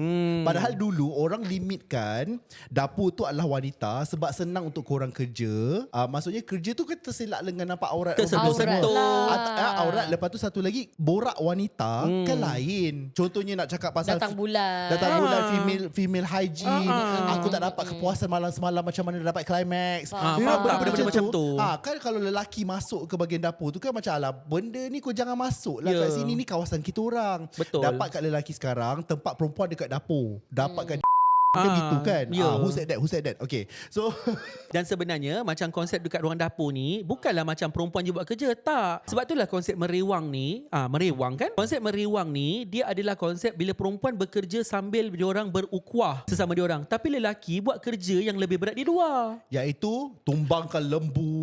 C: Padahal dulu orang limitkan dapur tu adalah wanita sebab senang untuk korang kerja. Maksudnya kerja tu kan terselak lengan, nampak aurat.
B: Tersentuh-sentuh.
C: Aurat. Lepas tu satu lagi, borak wanita kan lain. Contohnya nak cakap pasal
A: Datang bulan.
C: female hygiene. Aku tak dapat kepuasan malam semalam, macam mana dapat climax.
B: Benda-benda macam tu.
C: Kan kalau lelaki masuk ke bahagian dapur tu kan macam, alah, benda ni kau jangan masuk lah kat sini, ni kawasan kita orang.
B: Betul.
C: Dapat kat lelaki sekarang tempat perempuan dekat dapur. Dapat kat kan gitu kan. Who said that? Okay. So
B: dan sebenarnya macam konsep dekat ruang dapur ni bukanlah macam perempuan je buat kerja, tak. Sebab itulah konsep merewang ni, merewang kan? Konsep merewang ni dia adalah konsep bila perempuan bekerja sambil diorang berukhuwah sesama diorang, tapi lelaki buat kerja yang lebih berat di luar,
C: iaitu tumbangkan lembu.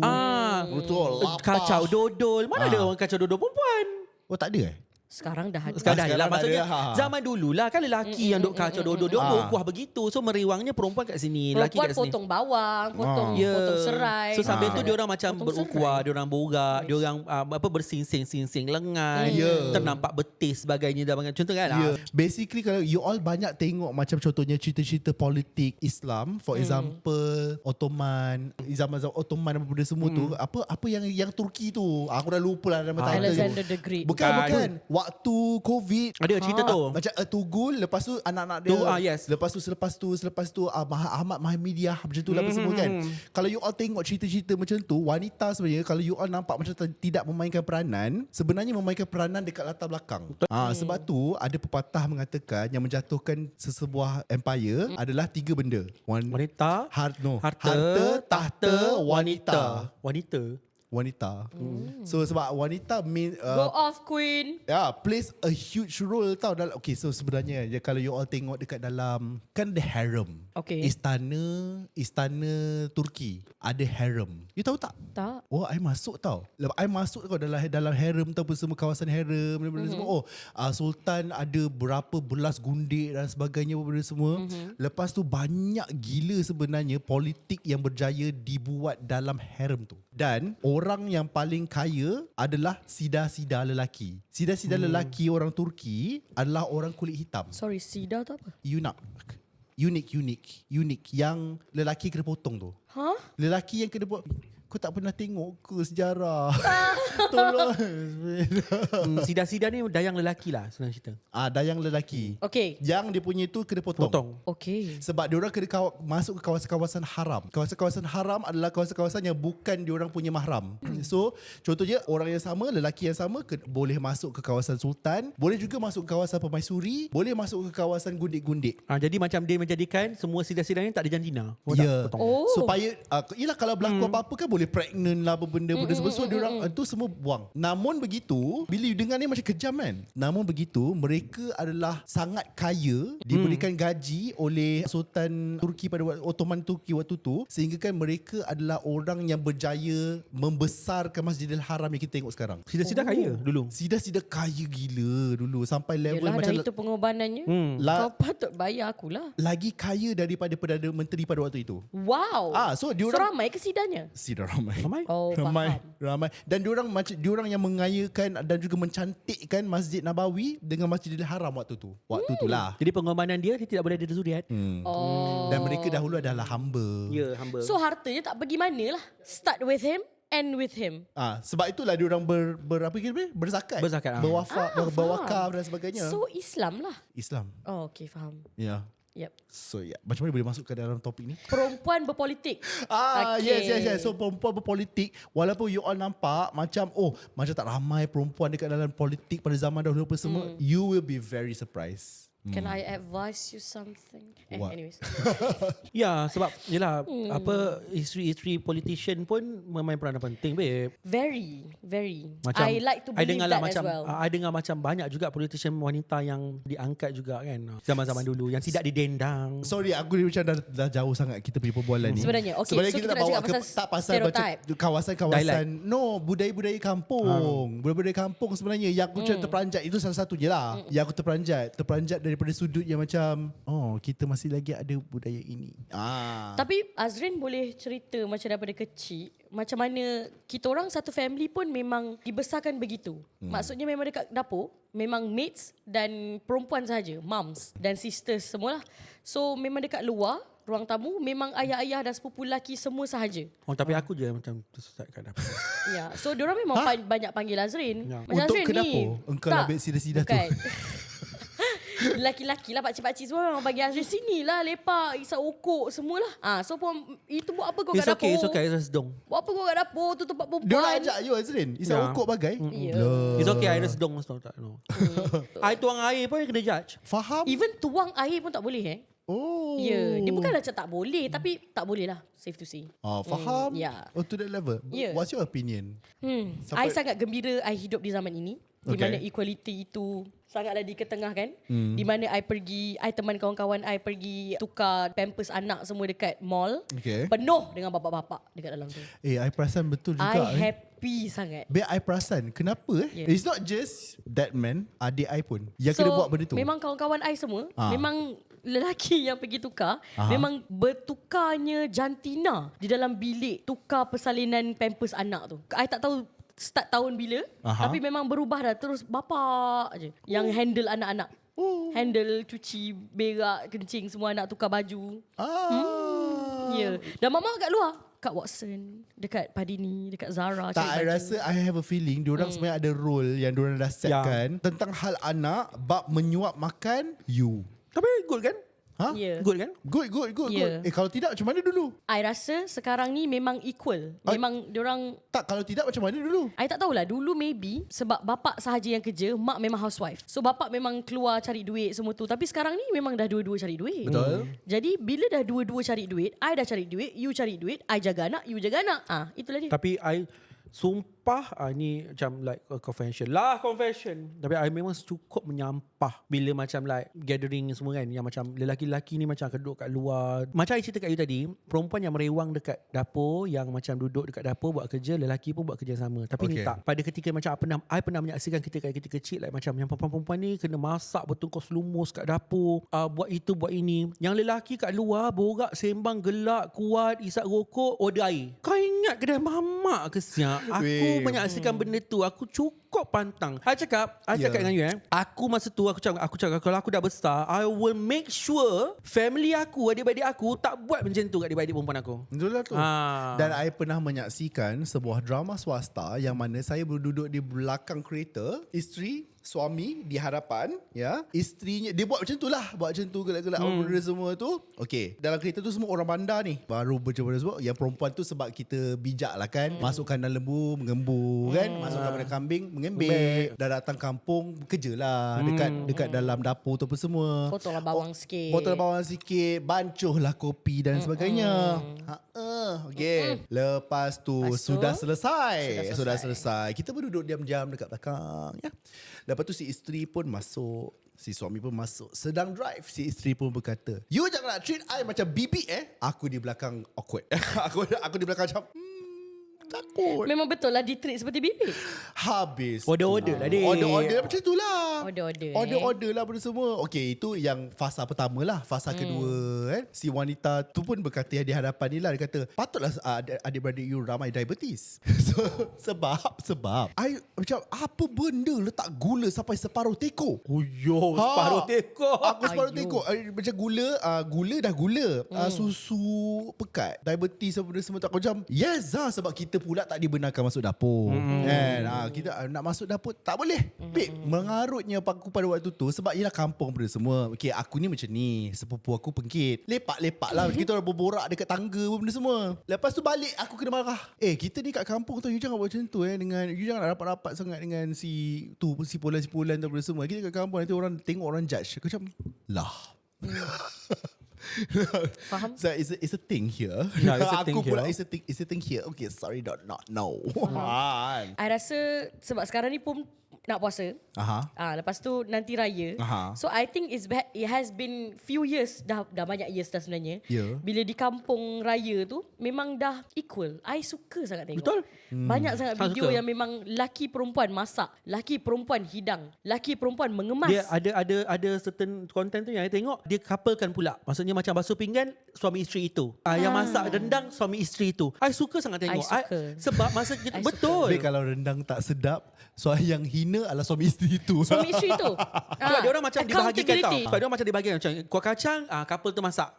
C: Betul.
B: Kacau dodol. Mana ada orang kacau dodol perempuan?
C: Oh, tak ada
A: Sekarang dah ada.
B: Sekarang dah lah. Maksudnya
C: ada.
B: zaman dululah kan lelaki yang duk kacau dodol, dia berkuah begitu. So merewangnya perempuan kat sini, lelaki kat sini.
A: Potong bawang, potong serai.
B: So sambil tu diorang macam
A: potong
B: berukuah, diorang borak, diorang bersingsing-singsing lengan, ternampak betis sebagainya dan contoh kan.
C: Basically kalau you all banyak tengok macam contohnya cerita-cerita politik Islam, for example Ottoman, zaman Ottoman apa benda semua tu, apa yang Turki tu, aku dah lupa lah nama title.
A: Alexander the Great.
C: Bukan. Waktu COVID
B: ada cerita tu.
C: Macam Ertugrul, lepas tu anak-anak dia. Lepas tu Ahmad Mahmudiyah macam tu lah apa semua kan. Kalau you all tengok cerita-cerita macam tu, wanita sebenarnya kalau you all nampak macam tidak memainkan peranan, sebenarnya memainkan peranan dekat latar belakang. Sebab tu ada pepatah mengatakan yang menjatuhkan sesebuah empire adalah 3 benda.
B: Wanita,
C: harta, tahta, wanita.
B: Wanita.
C: So sebab wanita
A: Go off queen.
C: plays a huge role tau dalam, okay, so sebenarnya kalau you all tengok dekat dalam kan the harem.
A: Okay.
C: Istana Turki ada harem. You tahu tak?
A: Tak.
C: I masuk tau. I masuk kau dalam harem tau, semua kawasan harem benda-benda semua. Sultan ada berapa belas gundik dan sebagainya benda semua. Lepas tu banyak gila sebenarnya politik yang berjaya dibuat dalam harem tu. Dan orang yang paling kaya adalah sida-sida lelaki. Sida-sida lelaki orang Turki adalah orang kulit hitam.
A: Sorry, sida tu apa?
C: Yunak. unik yang lelaki kena potong tu. Lelaki yang kena buat. Kau tak pernah tengok ke sejarah? Tolong.
B: Sida-sida ni dayang lelaki lah senang cerita.
C: Dayang lelaki.
A: Okay.
C: Yang dia punya tu kena potong.
A: Okay.
C: Sebab diorang kena masuk ke kawasan-kawasan haram. Kawasan-kawasan haram adalah kawasan-kawasan yang bukan diorang punya mahram. So, contohnya orang yang sama, lelaki yang sama boleh masuk ke kawasan sultan, boleh juga masuk ke kawasan permaisuri, boleh masuk ke kawasan gundik-gundik.
B: Jadi macam dia menjadikan semua sida-sida ni tak ada jantina.
C: Ya.
A: Oh.
C: Supaya yelah kalau berlaku apa-apa kan boleh pregnant lah benda-benda semua. So diorang tu semua buang. Namun begitu, bila you dengar ni macam kejam kan. Namun begitu, mereka adalah sangat kaya, diberikan gaji oleh Sultan Turki Ottoman Turki waktu tu, sehingga kan mereka adalah orang yang berjaya membesarkan Masjidil Haram yang kita tengok sekarang.
B: Sida-sida kaya dulu.
C: Sida-sida kaya gila dulu sampai level
A: Yelah,
C: macam
A: dah itu pengorbanannya. Kau patut bayar akulah.
C: lagi kaya daripada Perdana Menteri pada waktu itu.
A: Wow.
C: So diorang
A: Seramai ke sidanya?
C: ramai.
A: Oh,
C: ramai.
A: faham.
C: Dan diorang yang mengayakan dan juga mencantikkan Masjid Nabawi dengan Masjidil Haram waktu tu. Waktu tu lah.
B: Jadi pengorbanan dia tidak boleh ada zuriat.
C: Dan mereka dahulu adalah hamba.
B: Ya, hamba.
A: So hartanya tak pergi mana lah. Start with him, end with him.
C: Sebab itulah diorang berzakat.
B: Berzakat,
C: berwakaf dan sebagainya.
A: So Islam lah.
C: Islam.
A: Oh, okay, faham.
C: Ya.
A: Yep.
C: So macam mana boleh masuk ke dalam topik ni?
A: Perempuan berpolitik.
C: Yes. So perempuan berpolitik, walaupun you all nampak macam macam tak ramai perempuan dekat dalam politik pada zaman dahulu apa semua, you will be very surprised.
A: Can I advise you something?
C: What?
A: Anyways.
B: Ya, sebab yelah isteri politician pun memain peranan penting, babe.
A: Very.
B: Macam
A: I like to believe that
B: macam,
A: as well.
B: I dengar macam banyak juga politician wanita yang diangkat juga kan zaman-zaman dulu yang tidak didendang.
C: Sorry, aku ni macam dah jauh sangat kita punya perbualan ni.
A: Sebenarnya, okay, so kita nak cakap pasal stereotype.
C: Kawasan-kawasan. No, budaya-budaya kampung. Budaya-budaya kampung sebenarnya yang aku macam terperanjat. Itu salah satu je lah. Yang aku terperanjat daripada sudut yang macam kita masih lagi ada budaya ini.
A: Tapi Azrin boleh cerita macam daripada kecil, macam mana kita orang satu family pun memang dibesarkan begitu. Maksudnya memang dekat dapur memang mates dan perempuan sahaja, moms dan sisters semualah. So memang dekat luar ruang tamu memang ayah-ayah dan sepupu lelaki semua sahaja.
B: Tapi aku je macam tersesat kat dapur.
A: Ya, so diorang memang banyak panggil Azrin.
B: Ya.
A: Macam
C: Untuk
A: Azrin
C: ke
A: ni.
C: dapur? Engkau
A: Tak,
C: ambil sida-sida tu.
A: bukan. Lelaki-lelaki lah, pakcik-pakcik semua memang bagi Azrin sini lah lepak, isap okok semualah. So pun itu buat apa kau kat dapur?
B: It's okay, it's sedong.
A: Buat apa kau kat dapur tu tempat perempuan?
C: Diorang ajak you Azrin isap okok bagai.
B: It's okay, air sedong tak no. Air tuang air pun kena judge.
C: Faham?
A: Even tuang air pun tak boleh Ya, dia bukan macam tak boleh, tapi tak boleh lah, safe to say.
C: Faham?
A: Ya.
C: To that level.
A: Yeah.
C: What's your opinion?
A: I sangat gembira I hidup di zaman ini. Di mana equality itu sangatlah diketengahkan. Di mana I teman kawan-kawan I pergi tukar pampers anak semua dekat mall. Penuh dengan bapak-bapak dekat dalam tu.
C: I perasan betul juga.
A: I happy sangat.
C: Biar I perasan kenapa It's not just that man, adik I pun yang kena buat benda tu.
A: Memang kawan-kawan I semua memang lelaki yang pergi tukar, memang bertukarnya jantina di dalam bilik tukar persalinan pampers anak tu. I tak tahu start tahun bila, tapi memang berubah dah. Terus bapak je yang handle anak-anak. Handle cuci berak, kencing semua anak, tukar baju. Ya. Dan mama kat luar, kat Watson, dekat Padini, dekat Zara.
C: Tak, I rasa I have a feeling diorang sebenarnya ada role yang diorang dah setkan tentang hal anak bab menyuap makan you.
B: Tapi good kan?
A: Yeah.
B: Good kan?
C: Good.
A: Yeah.
C: Kalau tidak macam mana dulu?
A: I rasa sekarang ni memang equal. Memang diorang...
C: Tak, kalau tidak macam mana dulu?
A: I tak tahulah. Dulu maybe sebab bapak sahaja yang kerja, mak memang housewife. So bapak memang keluar cari duit semua tu. Tapi sekarang ni memang dah dua-dua cari duit.
C: Betul.
A: Jadi bila dah dua-dua cari duit, I dah cari duit, you cari duit, I jaga anak, you jaga anak. Itulah dia.
B: Tapi I sumpah ni macam like a confession. Tapi I memang cukup menyampah bila macam like gathering semua kan, yang macam lelaki-lelaki ni macam duduk kat luar. Macam I cerita kat you tadi, perempuan yang merewang dekat dapur, yang macam duduk dekat dapur buat kerja, lelaki pun buat kerja sama. Tapi ni tak. Pada ketika macam I pernah menyaksikan ketika kita kecil, like macam yang perempuan-perempuan ni kena masak bertungkus lumus kat dapur, buat itu buat ini. Yang lelaki kat luar borak sembang gelak kuat, isap rokok, order air. Kau ingat ingat kedai mamak ke siap? Aku
C: Weh.
B: menyaksikan benda tu. Aku cukup pantang. I cakap dengan you aku masa tu aku cakap kalau aku dah besar, I will make sure family aku, adik-adik aku tak buat macam tu kat adik-adik perempuan aku.
C: Betul lah tu. Dan I pernah menyaksikan sebuah drama swasta yang mana saya berduduk di belakang kereta, isteri, suami di hadapan, ya. Isterinya dia buat macam tu lah, buat macam tu gelak-gelak benda semua tu. Okey, dalam kereta tu semua orang bandar ni. Baru berjumpa semua. Yang perempuan tu sebab kita bijak lah kan, masukkan dalam lembu mengembu kan, masukkan pada kambing mengembek. Dah datang kampung bekerja lah dekat dalam dapur tu apa semua.
A: Potonglah bawang sikit.
C: Potong bawang sikit, bancuhlah kopi dan sebagainya. Okey. Lepas tu sudah selesai. Kita berduduk diam-diam dekat belakang, ya. Lepas tu si isteri pun masuk, si suami pun masuk. Sedang drive, si isteri pun berkata, "You jangan nak treat I macam bibi Aku di belakang awkward. aku di belakang macam takut.
A: Memang betul lah di-treat seperti bibik.
C: Habis
B: Order-order lah, Dik.
C: Order macam tu lah.
A: Order
C: lah benda semua. Okey, itu yang fasa pertama lah. Fasa kedua kan, si wanita tu pun berkata di hadapan ni lah, dia kata, patutlah adik-beradik you ramai diabetes. Sebab I macam apa benda letak gula sampai separuh teko.
B: Oh yo, separuh teko.
C: Aku separuh teko. Macam gula dah gula. Susu pekat, diabetes apa benda semua. Tak macam yes lah, sebab kita pula tak dibenarkan masuk dapur. Kan? Kita nak masuk dapur tak boleh. Babe, mengarutnya aku pada waktu tu sebab ialah kampung benda semua. Okey, aku ni macam ni, sepupu aku pengkit. Lepak-lepak lah. Kita orang berborak dekat tangga benda semua. Lepas tu balik aku kena marah. Kita ni kat kampung tu, you jangan buat macam tu dengan you jangan rapat-rapat sangat dengan si pulan tu benda semua. Kita kat kampung nanti orang tengok, orang judge. Aku macam lah.
A: Faham?
C: So it's a thing here.
B: Yeah, it's a
C: Aku
B: thing
C: pula
B: here.
C: it's a thing here. Okay, sorry, not no.
A: I rasa sebab sekarang ni pun nak puasa. Lepas tu nanti raya. So I think it has been few years dah banyak years dah sebenarnya.
C: Yeah.
A: Bila di kampung raya tu memang dah equal. I suka sangat tengok.
B: Betul.
A: Banyak sangat
B: Saya
A: video
B: suka.
A: yang memang laki perempuan masak, laki perempuan hidang, laki perempuan mengemas.
B: Dia ada certain content tu yang saya tengok, dia couplekan pula. Maksudnya macam basuh pinggan suami isteri itu. Yang masak rendang suami isteri itu. I suka sangat tengok.
A: I suka.
B: Sebab masa kita
A: I
B: betul.
C: Tapi kalau rendang tak sedap, yang hina adalah suami isteri itu.
A: Suami isteri tu.
B: Sebab dia orang macam dibahagikan tau.
A: Accountability.
B: Sebab dia orang macam dibahagikan macam kuah kacang, couple tu masak.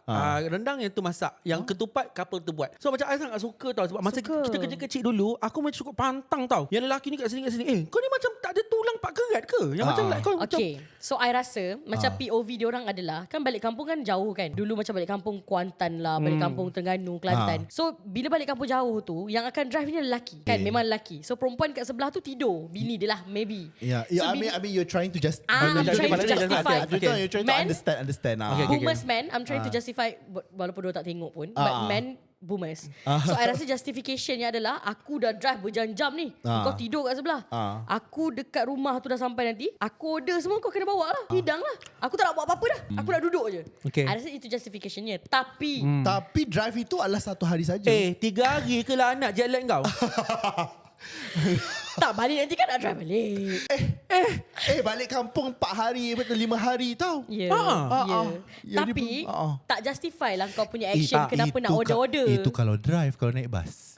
B: Rendang yang tu masak. Yang ketupat couple tu buat. So macam I sangat suka tau. Sebab masa kita kerja kecil dulu, aku macam cukup pantang tau. Yang lelaki ni kat sini. Kau ni macam tak ada tulang pak kerat ke? Yang macam like kau macam
A: Okay, so I rasa macam POV diorang adalah, kan balik kampung kan jauh kan. Dulu macam balik kampung Kuantan lah, balik kampung Terengganu, Kelantan. So bila balik kampung jauh tu, yang akan drive ni lelaki. Kan, memang lelaki. So perempuan kat sebelah tu tidur. Bini dia lah, maybe.
C: Yeah,
A: So,
C: I mean you're trying to just
A: I'm trying to justify.
C: You're trying to
A: Men-
C: understand.
A: Boomers men, I'm trying to justify, walaupun dia tak tengok pun, but men boomers. So I rasa justificationnya adalah, aku dah drive berjam-jam ni, kau tidur kat sebelah. Aku dekat rumah tu dah sampai nanti, aku order semua, kau kena bawa lah, hidang lah. Aku tak nak buat apa-apa dah, aku nak duduk je.
B: Okay.
A: I rasa itu justificationnya. Tapi
C: Tapi drive itu adalah 1 hari saja.
B: 3 hari ke lah anak jet lag kau?
A: tak, balik nanti kan nak drive balik.
C: Balik kampung 4 hari, betul 5 hari tau.
A: Ya.
C: Ya,
A: Tapi
C: dia pun,
A: tak justify lah kau punya action kenapa nak order-order.
C: Itu kalau drive, kalau naik bas.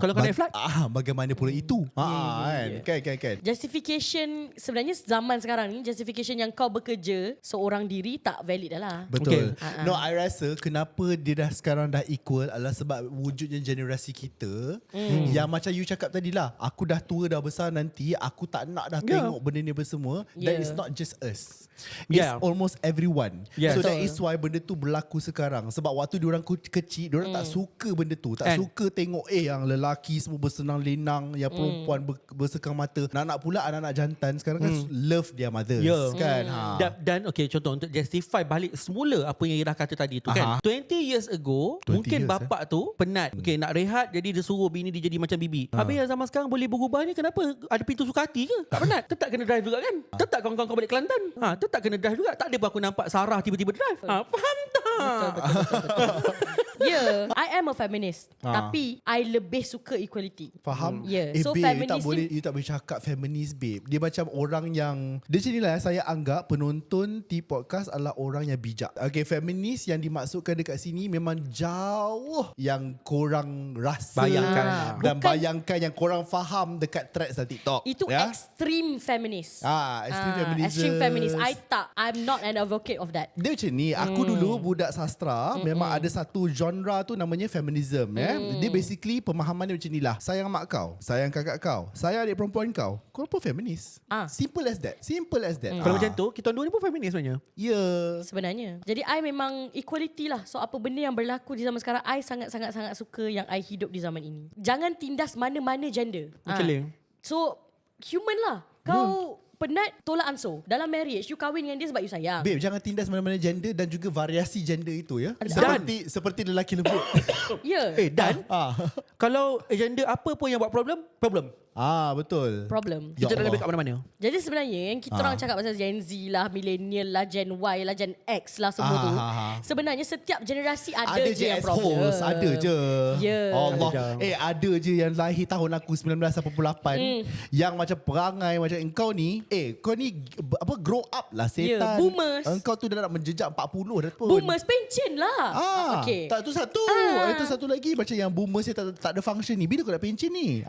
B: Kalau kau naik flight?
C: Bagaimana pula itu? Kan.
A: Justification sebenarnya zaman sekarang ni, justification yang kau bekerja seorang diri tak valid dah lah.
C: Betul.
B: Okay.
C: No, I rasa kenapa dia dah sekarang dah equal adalah sebab wujudnya generasi kita yang macam you cakap tadi lah, aku dah tua dah besar nanti aku tak nak dah tengok benda ni bersemua. That is not just us. It's almost everyone. So that is why benda tu berlaku sekarang. Sebab waktu diorang kecil, diorang tak suka benda tu. Tak suka tengok yang lelaki semua bersenang lenang, yang perempuan bersekang mata. Nak pula anak-anak jantan sekarang kan love their mothers kan.
B: Dan okay, contoh untuk justify balik semula apa yang Ira kata tadi tu kan. 20 years ago
C: 20
B: mungkin
C: years,
B: bapak tu penat. Okay, nak rehat jadi dia suruh bini dia jadi macam bibi. Habis yang zaman sekarang boleh berubah ni, kenapa? Ada pintu suka hati ke? Tak penat. Tetap kena drive juga kan? Tetap kawan-kawan kau balik Kelantan. Tetap kena drive juga. Tak ada pun aku nampak Sarah tiba-tiba drive. Faham tak?
A: Betul. Yeah, I am a feminist. Tapi I lebih suka equality.
C: Faham?
A: Yeah. So
C: babe,
A: feminist
C: you tak boleh cakap feminist, babe. Dia macam orang yang dia macam inilah, saya anggap penonton T podcast adalah orang yang bijak. Okay, feminist yang dimaksudkan dekat sini memang jauh yang korang rasa
B: Bayangkan.
C: dan bayangkan yang korang faham dekat threads dan TikTok.
A: itu extreme feminist.
C: Extreme feminism.
A: Extreme feminist. I'm not an advocate of that.
C: Dia macam ni, aku dulu budak sastra, memang ada satu genre tu namanya feminism. Dia basically pemahaman dia macam ni lah. Sayang mak kau, sayang kakak kau, sayang adik perempuan kau, kau pun feminis. Simple as that.
B: Kalau macam tu, kita dua ni pun feminis sebenarnya.
A: Sebenarnya. Jadi I memang equality lah. So apa benda yang berlaku di zaman sekarang, I sangat-sangat suka yang I hidup di zaman ini. Jangan tindas mana-mana gender. So human lah. Kau penat, tolak ansur. Dalam marriage, you kahwin dengan dia sebab you sayang.
C: Babe, jangan tindas mana-mana gender dan juga variasi gender itu ya. Seperti lelaki lembut.
A: Ya.
B: Dan kalau gender apa pun yang buat problem.
C: Betul.
A: Problem.
C: Ya
B: Kita dah
C: Allah.
B: lebih kat mana-mana.
A: Jadi sebenarnya yang kita orang cakap pasal Gen Z lah, millennial lah, Gen Y lah, Gen X lah semua tu. Sebenarnya setiap generasi ada je yang problem.
C: Ada je.
A: Ya.
C: Allah.
B: Ada.
C: Ada je yang lahir tahun aku 1988 yang macam perangai macam engkau ni, kau ni apa, grow up lah setan.
A: Boomers.
C: Engkau tu dah nak menjejak 40 dah pun.
A: Boomers pencen lah. Okay.
C: Tak, tu satu. Itu satu lagi macam yang boomers yang tak ada function ni. Bila kau nak pencen ni?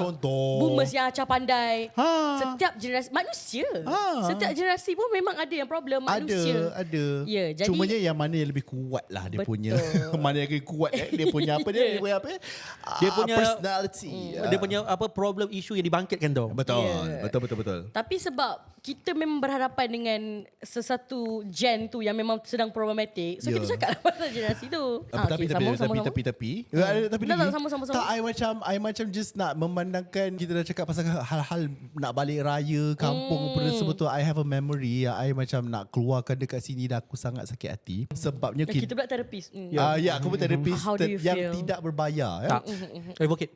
C: Contoh.
A: Boomers yang acah pandai.
C: Ha.
A: Setiap generasi manusia.
C: Ha.
A: Setiap generasi pun memang ada yang problem manusia.
C: Ada.
A: Ya, jadi
C: cumanya yang mana yang lebih kuat lah dia punya. Mana yang lebih kuat dia punya apa dia?
B: Dia punya
C: personality.
B: Dia punya apa problem isu yang dibangkitkan tu.
C: Betul.
A: Yeah.
C: Betul.
A: Tapi sebab kita memang berhadapan dengan sesuatu gen tu yang memang sedang problematik. So kita cakap lah pasal generasi tu.
C: Tapi
A: Sama.
C: tak, I macam just nak memandangkan, kita dah cakap pasal hal-hal nak balik raya kampung pada semua tu. I have a memory yang I macam nak keluarkan dekat sini dan aku sangat sakit hati sebabnya
A: kita pula terapis.
C: aku pun terapis
A: How do you
C: yang
A: feel?
C: tidak berbayar.
B: Tak. Advocate.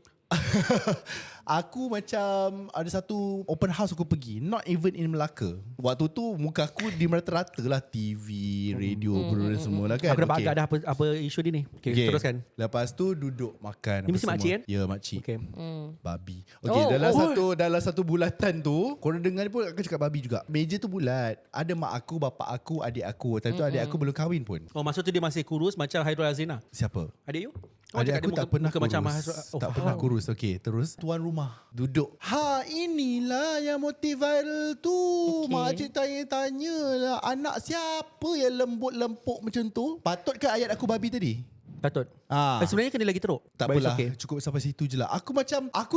C: Aku macam ada satu open house aku pergi, not even in Melaka. Waktu tu muka aku di merata-rata lah, TV, radio, benda semua lah kan.
B: Aku dah agak dah apa isu dia ni. Okay, teruskan.
C: Lepas tu duduk makan.
B: Ni mesti makcik kan?
C: Ya, makcik.
B: Okay.
C: Babi. Okay, dalam satu bulatan tu, korang dengar pun akan cakap babi juga. Meja tu bulat. Ada mak aku, bapak aku, adik aku. Time tu adik aku belum kahwin pun.
B: Oh, maksud tu dia masih kurus macam Hairul Azin lah.
C: Siapa?
B: Adik you?
C: Adik aku tak pernah kurus.
B: Macam
C: tak pernah kurus. Okay, terus tuan rumah duduk. Inilah yang motif viral tu. Makcik tanya-tanya lah, anak siapa yang lembut-lempuk macam tu? Patut ke ayat aku babi tadi?
B: Patut. Sebenarnya kena lagi teruk.
C: Tak
B: But it's
C: apalah,
B: okay.
C: cukup sampai situ je lah. Aku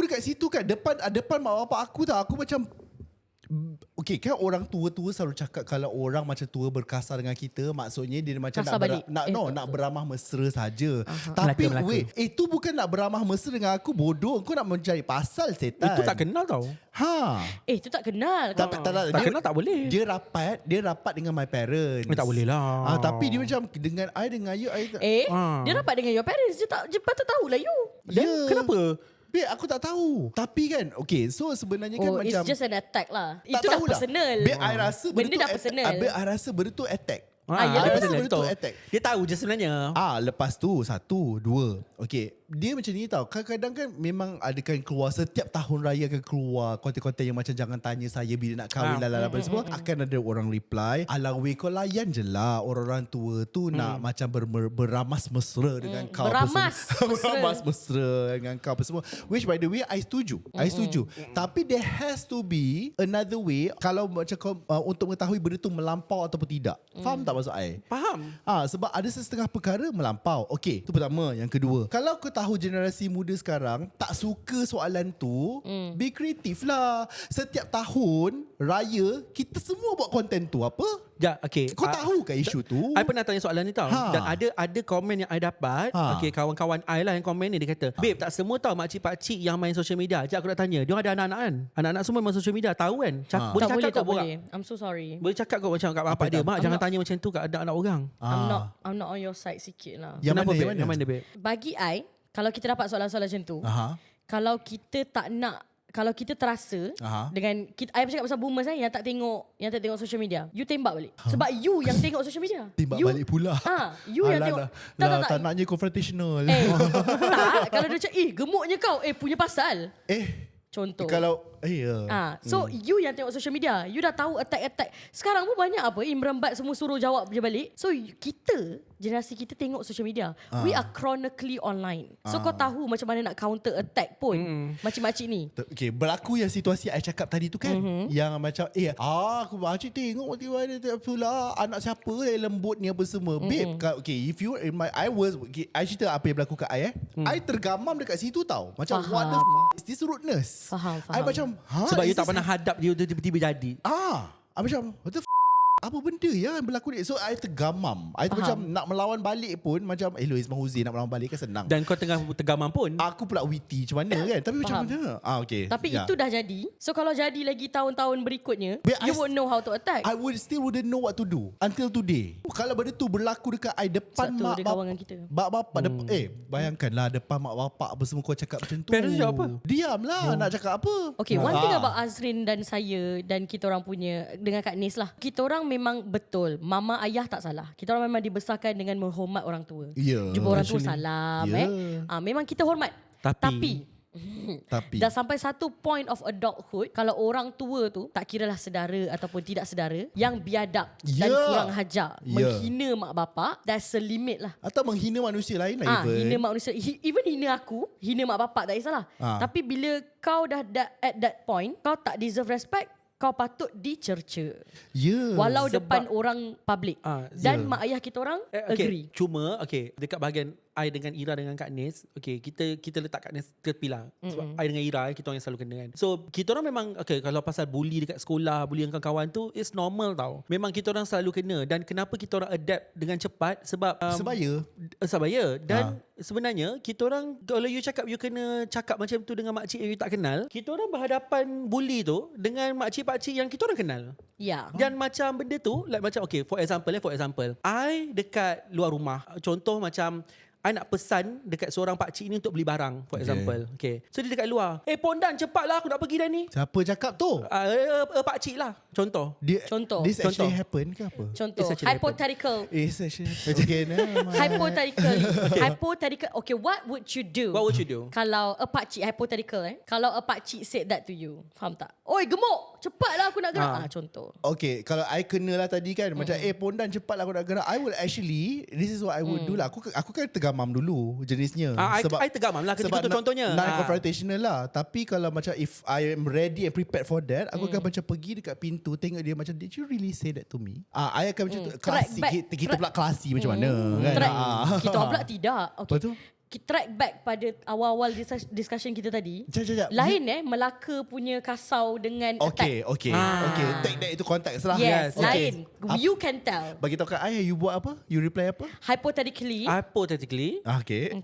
C: dekat situ kan, depan mak bapak aku tau. Aku macam, okay, kan orang tua-tua selalu cakap kalau orang macam tua berkasar dengan kita, maksudnya dia macam nak beramah mesra saja. Tapi
B: Melaka.
C: wait, itu bukan nak beramah mesra dengan aku, bodoh. Kau nak mencari pasal, setan.
B: Itu tak kenal tau.
A: Itu tak kenal.
C: Tak
B: kenal tak boleh.
C: Dia rapat dengan my parents.
B: Tak boleh lah.
C: Tapi dia macam dengan you,
A: Dia rapat dengan your parents. Dia patut tahulah you.
B: Kenapa?
C: Babe, aku tak tahu. Tapi kan, okay, so sebenarnya kan macam,
A: it's just an attack lah.
C: tak
A: Itu dah
C: tahulah.
A: personal.
C: Babe, I rasa
A: Benda dah personal.
C: Babe, I rasa benda tu attack.
A: yelah,
C: benda tu attack.
B: Dia tahu je sebenarnya.
C: Lepas tu 1, 2. Okay, dia macam ni tau. Kadang-kadang kan memang adakan keluar, setiap tahun raya akan keluar konten-konten yang macam jangan tanya saya bila nak kahwin apa semua. Akan ada orang reply, alang weh kau layan je lah orang-orang tua tu nak macam beramas mesra dengan kau. Beramas mesra dengan kau apa semua. Which by the way I setuju. Tapi there has to be another way kalau macam kau untuk mengetahui benda tu melampau ataupun tidak. Faham tak maksud I?
B: Faham.
C: Sebab ada setengah perkara melampau. Okey, tu pertama. Yang kedua, kalau kau tahu generasi muda sekarang tak suka soalan tu, be kreatif lah. Setiap tahun raya kita semua buat konten tu apa?
B: Okay.
C: Kau tahu ke isu tu?
B: I pernah tanya soalan ni tau. Dan ada komen yang I dapat. Okay, kawan-kawan I lah yang komen ni, dia kata, babe, tak semua tahu makcik-pakcik yang main social media. Sekejap aku nak tanya, dia ada anak-anak kan? Anak-anak semua main social media, tahu kan? Boleh
A: Tak
B: cakap kau
A: boleh. I'm so sorry.
B: Boleh cakap kau macam kat bapak dia, mak jangan tanya macam tu kat anak-anak orang.
A: I'm not on your side sikit lah.
B: Kenapa,
C: Yang mana,
B: babe?
A: Bagi I, kalau kita dapat soalan-soalan macam tu, kalau kita tak nak kalau kita terasa dengan kita, I bercakap pasal boomers yang tak tengok social media, you tembak balik. Sebab you yang tengok social media.
C: Tembak balik pula.
A: You yang tengok.
C: Tak naknya confrontational.
A: Tak, kalau dia cakap, gemuknya kau, punya pasal. Contoh.
C: Kalau
A: so you yang tengok social media, you dah tahu attack. Sekarang pun banyak apa Imran Bat semua suruh jawab je balik. So kita, generasi kita tengok social media. We are chronically online. So kau tahu macam mana nak counter attack pun makcik-makcik ni.
C: Okay, berlaku yang situasi I cakap tadi tu kan, yang macam aku makcik tengok tiba-tiba pula anak siapa yang lembut ni apa semua. Babe, okay, if you I cerita apa yang berlaku kat I I tergamam dekat situ tau. Macam what the is this rudeness?
A: Faham.
C: I macam
B: sebab you tak pernah hadap dia tiba-tiba jadi.
C: Macam what the apa benda yang berlaku ni? So I tergamam. I macam nak melawan balik pun macam Ismail Huzi nak melawan balik kan senang.
B: Dan kau tengah tergamam pun
C: aku pula witty macam mana kan. Tapi macam mana? Okay.
A: Tapi itu dah jadi. So kalau jadi lagi tahun-tahun berikutnya, you won't know how to attack.
C: I wouldn't know what to do until today. Kalau benda tu berlaku dekat I depan mak bapak bayangkanlah depan mak bapak apa semua kau cakap macam tu.
B: Parents cakap apa?
C: Diamlah nak cakap apa.
A: Okay, one thing about Azrin dan saya dan kita orang punya dengan Kak Nis lah. Kita orang memang betul, mama ayah tak salah. Kita orang memang dibesarkan dengan menghormat orang tua. Jumpa orang tua salam. Memang kita hormat. Tapi dah sampai satu point of adulthood, kalau orang tua tu tak kiralah sedara ataupun tidak sedara yang biadab dan kurang hajar, menghina mak bapak, that's a limit lah.
C: Atau menghina manusia lain lah.
A: Hina manusia, even hina aku, hina mak bapak tak kisahlah. Tapi bila kau dah at that point, kau tak deserve respect, kau patut dicerca. Walau depan orang public. Dan mak ayah kita orang agree.
B: Cuma dekat bahagian I dengan Ira dengan Kak Nis, kita letak Kak Nis tepi lah. Sebab I dengan Ira, kita orang yang selalu kena kan. So kita orang memang kalau pasal bully dekat sekolah, bully dengan kawan tu, it's normal tau. Memang kita orang selalu kena. Dan kenapa kita orang adapt dengan cepat? Sebab sebaya. Dan sebenarnya kita orang, kalau you kena cakap macam tu dengan makcik yang you tak kenal, kita orang berhadapan bully tu dengan makcik-pakcik yang kita orang kenal. Dan macam benda tu, like macam for example, I dekat luar rumah, contoh macam I nak pesan dekat seorang pakcik ni untuk beli barang, for example. So dia dekat luar, Pondan cepatlah aku nak pergi dah ni.
C: Siapa cakap tu?
B: Pakcik lah. Contoh.
C: This actually happen ke apa?
A: Contoh. Hypothetical.
C: It's actually
A: Hypothetical. Okay, what would you do? Kalau a pakcik, hypothetical kalau a pakcik said that to you, faham tak? Oi gemuk, cepatlah aku nak gerak. Contoh.
C: Okay, kalau I kena lah tadi kan, macam Pondan cepatlah aku nak gerak, I will actually, this is what I would do lah. Aku kan tergamam dulu jenisnya.
B: Sebab I tergamam lah ketika tu contohnya.
C: Non-confrontational lah. Tapi kalau macam if I am ready and prepared for that, aku akan macam pergi dekat pintu, tengok dia macam, did you really say that to me? I akan macam tu. Klasi. Kita pula klasi macam mana kan?
A: Kita pula tidak. Okay.
C: Betul.
A: Track back pada awal-awal discussion kita tadi. Lain Melaka punya kasau dengan attack.
C: Okay. Take that itu konteks lah.
A: Yes, lain. You can tell.
C: Bagi tahu kat I, you buat apa? You reply apa?
A: Hypothetically.
C: Okay.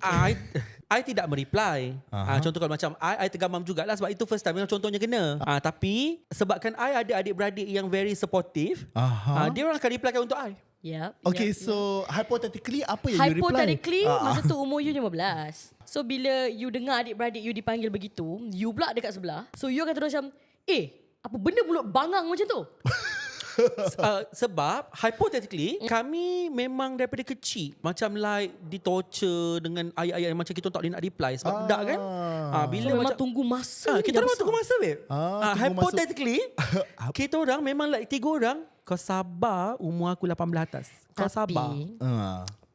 B: I tidak mereply. Contoh kalau macam I tergamam jugalah sebab itu first time yang contohnya kena. Tapi sebabkan I ada adik-beradik yang very supportive, dia orang akan reply untuk I.
C: So hypothetically apa yang you reply?
A: Hypothetically masa tu umur you 15. So bila you dengar adik-beradik you dipanggil begitu, you pula dekat sebelah, so you akan terus macam apa benda mulut bangang macam tu?
B: Sebab hypothetically kami memang daripada kecil macam like ditorture dengan ayat-ayat yang macam kita tak boleh nak reply sebab budak kan. Bila
A: so,
B: macam
A: tunggu masa.
B: Kita memang tunggu masa babe. Hypothetically kita orang memang like 3 orang. Kau sabar, umur aku 18 atas. Kau sabar.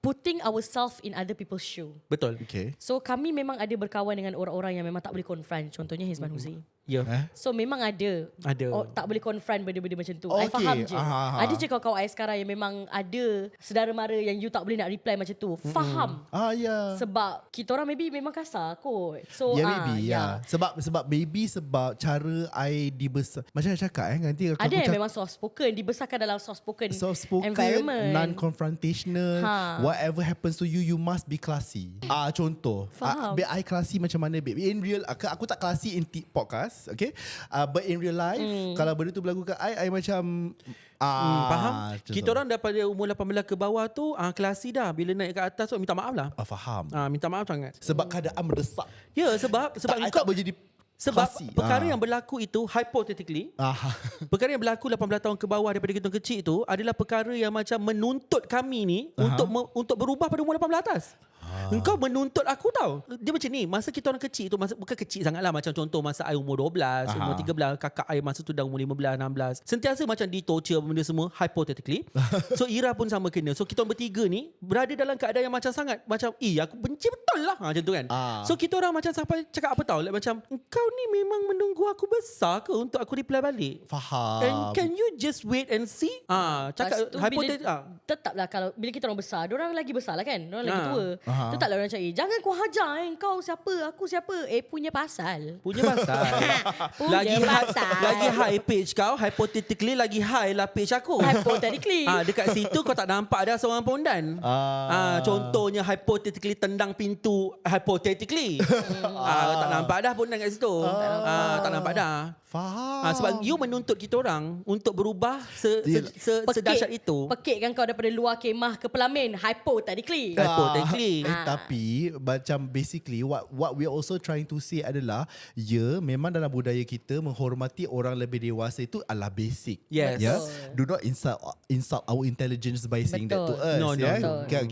A: Putting ourselves in other people's shoe.
B: Betul.
A: So kami memang ada berkawan dengan orang-orang yang memang tak boleh confront. Contohnya Hizman Huzi. So memang ada. Tak boleh confront benda-benda macam tu. I faham je. Ada je kawan-kawan I sekarang yang memang ada saudara mara yang you tak boleh nak reply macam tu. Faham. Sebab kita orang maybe memang kasar kot. So
C: maybe. Sebab cara I dibesar. Macam saya cakap nanti
A: ada yang memang soft spoken, dibesarkan dalam soft spoken environment.
C: Non-confrontational. Whatever happens to you, you must be classy. Contoh. I classy macam mana babe? In real, aku tak classy in podcast. Okay, but in real life, kalau benda tu berlaku kat I macam
B: faham. Kita orang daripada umur 18 ke bawah tu klasi dah. Bila naik ke atas tu minta maaf lah.
C: Faham.
B: Minta maaf sangat.
C: Sebab keadaan mendesak.
B: Sebab
C: I tak boleh jadi
B: Sebab
C: Klasi.
B: perkara yang berlaku itu hypothetically, perkara yang berlaku 18 tahun ke bawah daripada kita kecil itu adalah perkara yang macam menuntut kami ni untuk berubah pada umur 18 atas. Engkau menuntut aku tau. Dia macam ni, masa kita orang kecil tu, masa bukan kecil sangat lah, macam contoh masa I umur 12, umur 13, kakak I masa tu dah umur 15, 16. Sentiasa macam di-torture benda semua hypothetically. So Ira pun sama kena. So kita orang bertiga ni berada dalam keadaan yang macam sangat macam aku benci betul lah macam tu kan. So kita orang macam sampai cakap apa tau, like, macam engkau ni memang menunggu aku besar ke untuk aku reply balik?
C: Faham.
B: And can you just wait and see? Cakap hypothetically.
A: Tetaplah kalau bila kita orang besar, diorang lagi besar lah kan, diorang lagi tua. Tetaplah orang cakap, jangan kau hajar kau siapa, aku siapa. Punya pasal.
B: Lagi high page kau, hypothetically lagi high lah page aku.
A: Hypothetically.
B: Dekat situ kau tak nampak ada seorang pondan. Contohnya hypothetically tendang pintu hypothetically. Tak nampak dah pondan kat situ. Tak nampak dah.
C: Faham.
B: Sebab you menuntut kita orang untuk berubah sedahsyat itu.
A: Pekikkan kau daripada luar kemah ke pelamin. Hypothetically.
C: Tapi macam basically what we also trying to say adalah memang dalam budaya kita menghormati orang lebih dewasa itu adalah basic.
B: Yes.
C: Do not insult our intelligence by saying that to us.
B: No.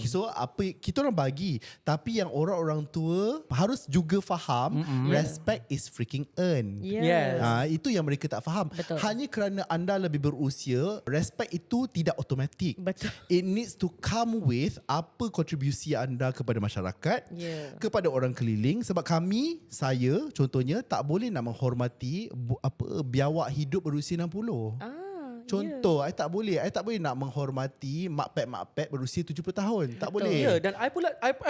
C: So apa kita orang bagi, tapi yang orang-orang tua harus juga faham respect is freaking earned.
B: Yes.
C: Itu yang mereka tak faham.
A: Betul.
C: Hanya kerana anda lebih berusia, respect itu tidak automatik.
A: Betul.
C: It needs to come with apa kontribusi anda kepada masyarakat, kepada orang keliling. Sebab saya contohnya tak boleh nak menghormati biawak hidup berusia 60. Contoh, I tak boleh nak menghormati mak pet berusia 70 tahun. Tak boleh.
B: Ya, dan I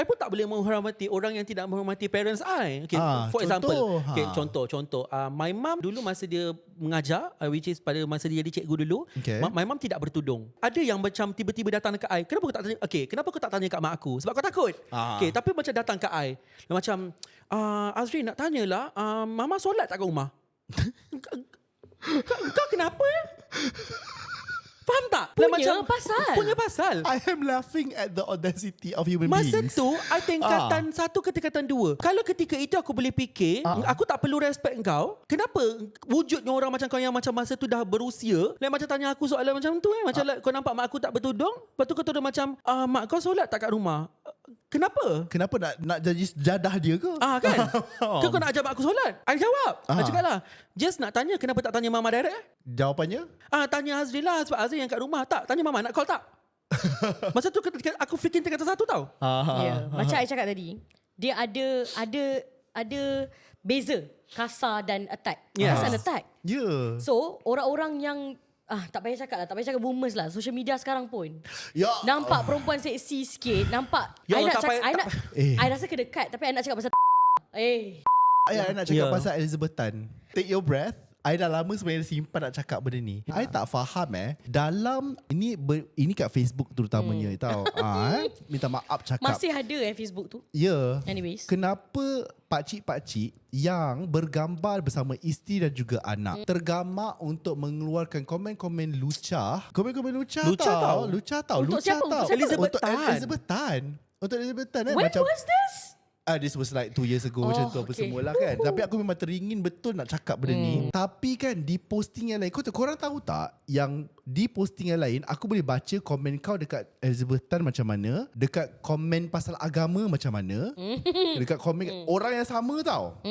B: pun tak boleh menghormati orang yang tidak menghormati parents I. Okay, for example, contoh, my mum dulu masa dia mengajar, which is pada masa dia jadi cikgu dulu, my mum tidak bertudung. Ada yang macam tiba-tiba datang dekat I, kenapa kau tak tanya kat mak aku? Sebab kau takut. Okay, tapi macam datang kat I, macam Azri nak tanyalah, mama solat tak kat rumah? Kau kenapa ya? Faham tak? Punya pasal.
C: I am laughing at the audacity of human beings.
B: Masa tu, I tingkatan 1 ke tingkatan 2. Kalau ketika itu aku boleh fikir, aku tak perlu respect kau. Kenapa wujudnya orang macam kau yang macam masa tu dah berusia, macam tanya aku soalan macam tu macam kau nampak mak aku tak bertudung, lepas tu kau tahu macam mak kau solat tak kat rumah? Kenapa nak jadi jadah dia ke? Kan? Kau nak ajar mak aku solat? I jawab. I cakap lah, just nak tanya, kenapa tak tanya mama direct?
C: Jawapannya?
B: Tanya Azri lah, sebab Azri yang kat rumah. Tak, tanya mama nak call tak? Masa tu aku fikir tingkatan 1 tau.
A: Macam I cakap tadi, dia ada beza kasar dan attack. Kasar dan attack. So orang-orang yang tak payah cakap boomers lah. Social media sekarang pun nampak perempuan seksi sikit, nampak I rasa kedekat, tapi I nak cakap pasal
C: I nak cakap pasal Elizabethan. Take your breath. I dah lama sebenarnya simpan nak cakap benda ni. I tak faham dalam ini kat Facebook terutamanya tau. Minta maaf cakap.
A: Masih ada Facebook tu. Anyways.
C: Kenapa pakcik-pakcik yang bergambar bersama isteri dan juga anak tergamak untuk mengeluarkan komen-komen lucah. Komen-komen lucah tau.
A: Untuk siapa?
C: Untuk Elizabethan.
A: When was this?
C: This was like 2 years ago macam tu apa semua lah kan. Tapi aku memang teringin betul nak cakap benda ni. Tapi kan di posting yang lain, korang tahu tak yang di posting yang lain aku boleh baca komen kau dekat Elizabethan macam mana, dekat komen pasal agama macam mana, dekat komen orang yang sama tau.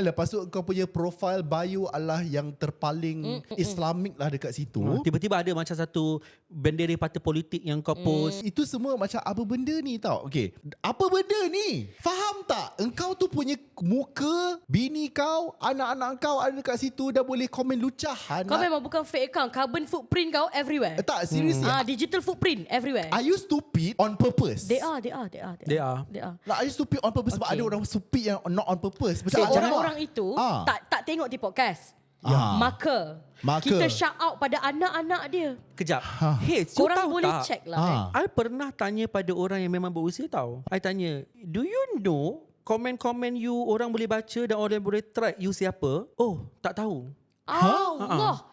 C: Lepas tu kau punya profile bio adalah yang terpaling Islamik lah dekat situ.
B: Tiba-tiba ada macam satu bendera parti politik yang kau post.
C: Itu semua macam apa benda ni tau. Okay, apa benda ni? Faham tak? Engkau tu punya muka, bini kau, anak-anak kau ada dekat situ dah boleh komen lucahan.
A: Kau memang bukan fake account. Carbon footprint kau everywhere.
C: Tak, seriously.
A: Digital footprint everywhere.
C: Are you stupid on purpose?
A: They are.
C: Like, are you stupid on purpose? Sebab ada orang stupid yang not on purpose.
A: So orang-orang itu tak tengok di podcast. Maka kita shout out pada anak-anak dia.
B: Kejap.
A: Korang boleh check lah.
B: I pernah tanya pada orang yang memang berusia tau. I tanya, do you know komen-komen you orang boleh baca dan orang boleh track you siapa? Oh, tak tahu.
A: Allah.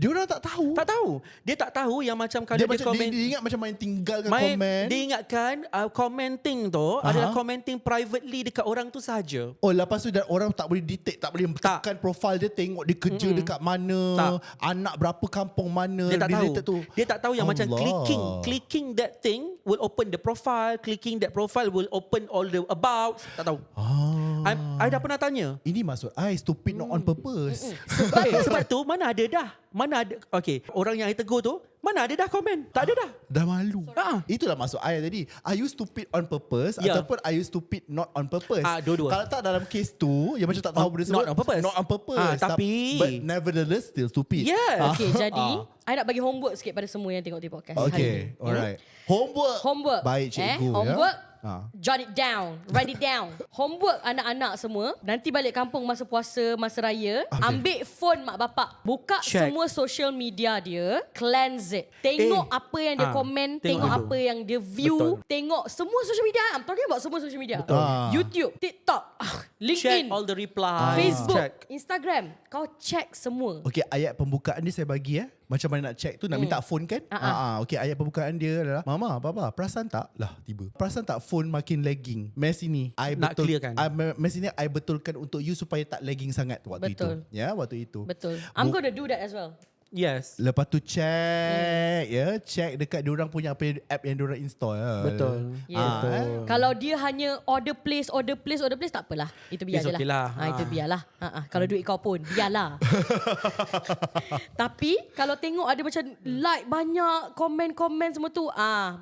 C: Dia orang tak tahu.
B: Tak tahu. Dia tak tahu yang macam kalau
C: Dia
B: dia,
C: macam
B: komen,
C: dia ingat macam main tinggalkan komen.
B: dia ingatkan commenting tu adalah commenting privately dekat orang tu saja.
C: Oh, lepas tu orang tak boleh detect, tak boleh tekan profil dia, tengok dia kerja dekat mana, anak berapa kampung mana,
B: Dia tak tahu.
C: related tu.
B: Dia tak tahu yang macam
C: Allah.
B: clicking that thing will open the profile, clicking that profile will open all the about. Tak tahu. I dah pernah tanya.
C: Ini maksud I stupid not on purpose.
B: Sebab tu mana ada dah. Mana ada. Okay, orang yang I tegur tu, mana ada dah komen. Tak ada dah.
C: Dah malu.
B: Ah.
C: Itulah maksud I tadi. Are you stupid on purpose ataupun are you stupid not on purpose?
B: Dua-dua.
C: Kalau tak dalam case tu, yang macam tak tahu benda
B: Not on purpose.
C: Not on purpose.
B: Tapi
C: But nevertheless still stupid.
B: Yes.
A: Okay, jadi I nak bagi homework sikit pada semua yang tengok di podcast hari
C: Okay,
A: ni.
C: alright. Homework. Baik cikgu.
A: Homework.
C: Ya.
A: Jot it down. Write it down. Homework anak-anak semua. Nanti balik kampung masa puasa, masa raya.
C: Okay.
A: Ambil phone mak bapak. Buka
B: Check.
A: semua social media dia. Cleanse it. Tengok apa yang dia komen. Tengok
B: itu.
A: apa yang dia view.
B: Betul.
A: Tengok semua social media. I'm talking about semua social media.
B: Betul.
A: YouTube, TikTok,
B: Check
A: LinkedIn,
B: all the reply.
A: Facebook,
B: Check.
A: Instagram. Kau check semua.
C: Okay, ayat pembukaan dia saya bagi Macam mana nak check tu, nak minta phone kan? Okay, ayat pembukaan dia adalah, Mama, Papa, perasan tak? Lah, tiba. Perasan tak phone makin lagging? Mes ini, I
B: Nak clearkan.
C: mes ini I betulkan untuk you supaya tak lagging sangat waktu
A: Betul.
C: itu. Ya, waktu itu.
A: Betul. I'm gonna do that as well.
B: Yes.
C: Lepas tu check, check dekat diorang punya apa app yang diorang install.
B: Betul.
A: Yeah. Kalau dia hanya order place, tak apalah. Itu biar
B: It's
A: je
B: okay
A: lah.
B: lah.
A: Itu biarlah. Kalau duit kau pun, biarlah. Tapi kalau tengok ada macam like banyak, komen-komen semua tu,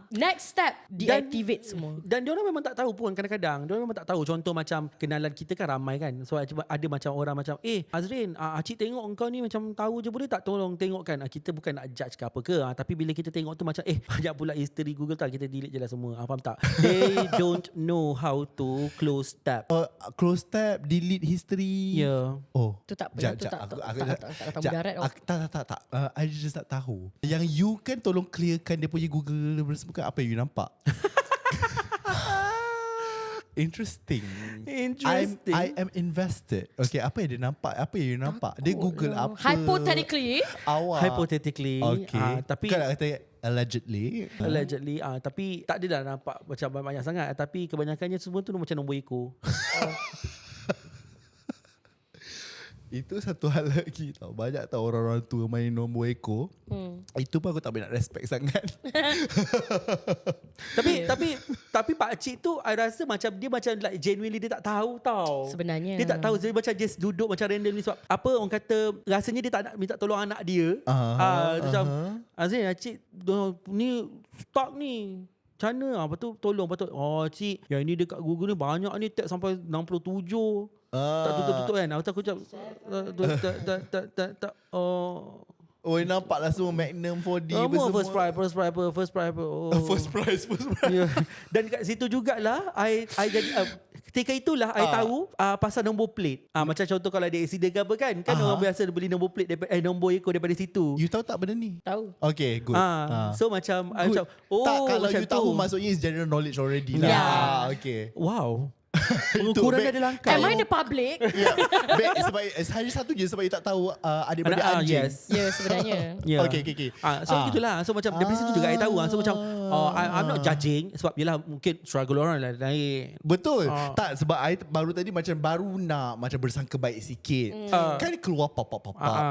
A: next step, deactivate semua.
B: Dan diorang memang tak tahu pun kadang-kadang. Diorang memang tak tahu. Contoh macam kenalan kita kan ramai kan. So ada macam orang macam, Azrin, Acik tengok engkau ni macam tahu je, boleh tak tolong tengok kan? Kita bukan nak judge ke apa ke. Tapi bila kita tengok tu macam, banyak pula history Google tak, kita delete je lah semua. Faham tak? They don't know how to close tab.
C: Close tab, delete history.
B: Yeah.
C: Oh.
A: Tu tak apa.
C: Jap,
A: Tu
C: jap,
A: tak
C: aku-
A: mudarat.
C: Tak. I just tak tahu. Yang you kan tolong clearkan dia punya Google semua kan, apa yang you nampak? Interesting. I am invested. Okay, apa yang dia nampak? Apa yang you nampak? Dia Google apa?
A: Hypothetically.
C: Awak.
B: Hypothetically.
C: Okay.
B: Tapi
C: Kau nak kata allegedly.
B: allegedly tapi tak ada dah nampak macam banyak sangat, tapi kebanyakannya semua tu macam nombor ekor.
C: Itu satu hal lagi tau. Banyak tau orang-orang tua main nombor ekor. Itu pun aku tak boleh nak respect sangat.
B: Tapi pak cik tu I rasa macam dia macam like genuinely dia tak tahu tau.
A: Sebenarnya.
B: Dia tak tahu, dia macam just duduk macam random ni sebab apa orang kata rasanya dia tak nak minta tolong anak dia. Macam Azrin, cik ni stok ni. Macam mana? Lepas tu tolong. Lepas tu, cik, yang ni dekat Google ni banyak ni tag sampai 67. Tak tutup-tutup kan. Aku cakap tak.
C: Oh, nampak lah semua Magnum 4D
B: Semua
C: semua.
B: first price.
C: First price.
B: Yeah. Dan kat situ jugalah I jadi ketika itulah I tahu pasal nombor plate. Macam contoh kalau ada accident ke apa kan orang biasa beli nombor plate daripada nombor ekor daripada situ.
C: You tahu tak benda ni?
A: Tahu.
C: Okay, good.
B: So macam I
C: Good.
B: macam
C: Tak, kalau
B: macam
C: you tahu
B: tu.
C: maksudnya is general knowledge already lah.
A: Yeah.
C: Okay.
B: Wow. Pengukuran dia ada langkah.
A: Am I the public?
C: Yeah. Sebab hanya satu je sebab you tak tahu adik-beradik anjing.
B: Yes.
A: Ya, sebenarnya.
B: Yeah.
C: Okay.
B: So gitulah. So macam dari situ juga I tahu. So macam I'm not judging sebab yelah mungkin struggle orang lah lain.
C: Betul. Tak, sebab I baru tadi baru nak macam bersangka baik sikit. Kan dia keluar pop.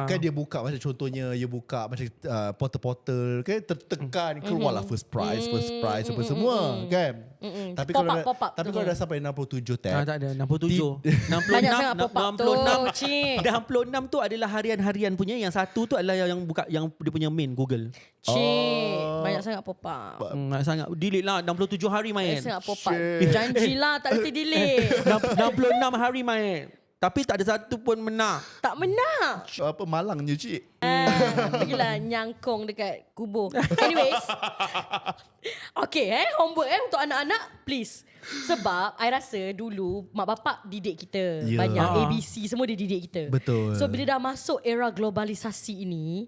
C: Kan dia buka macam contohnya you buka macam portal-portal kan tertekan keluarlah first prize apa semua kan. Tapi
A: Pop-up.
C: kalau dah sampai 67 tab.
B: Tak ada 67. 66
A: Banyak sangat pop-up tu, cik.
B: 66 tu adalah harian-harian punya. Yang satu tu adalah yang buka yang dia punya main Google.
A: Cik, banyak sangat pop-up.
B: Sangat delete lah 67 hari main.
A: Banyak sangat pop-up. Janjilah tak reti delete.
B: 66 hari main. Tapi tak ada satu pun menang.
A: Tak menang.
C: Apa malangnya cik?
A: Bagilah nyangkong dekat kubur. Anyways. Okay, homework untuk anak-anak, please. Sebab I rasa dulu mak bapak didik kita banyak ABC semua dia didik kita.
C: Betul.
A: So bila dah masuk era globalisasi ini,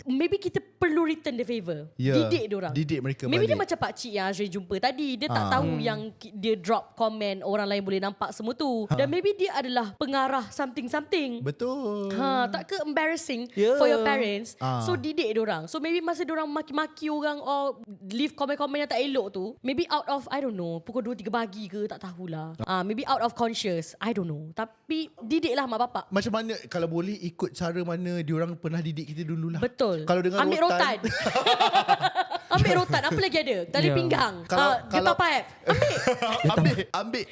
A: maybe kita perlu return the favour. Didik diorang.
C: Didik mereka
A: maybe
C: balik.
A: dia macam pakcik yang Azri jumpa tadi. Dia tak tahu yang dia drop komen, orang lain boleh nampak semua tu. Dan maybe dia adalah pengarah something-something.
C: Betul.
A: Tak ke embarrassing for your parents. So didik diorang. So maybe masa diorang maki-maki orang or leave komen-komen yang tak elok tu, maybe out of, I don't know, pukul 2-3 pagi ke, tak tahulah. Maybe out of conscious, I don't know. Tapi didiklah mak bapak.
C: Macam mana kalau boleh ikut cara mana diorang pernah didik kita dululah.
A: Betul.
C: Kalau dengan
A: ambil
C: rotan.
A: Ambil rotan. Apa lagi ada? Tali pinggang. Getah pipe. Ambil.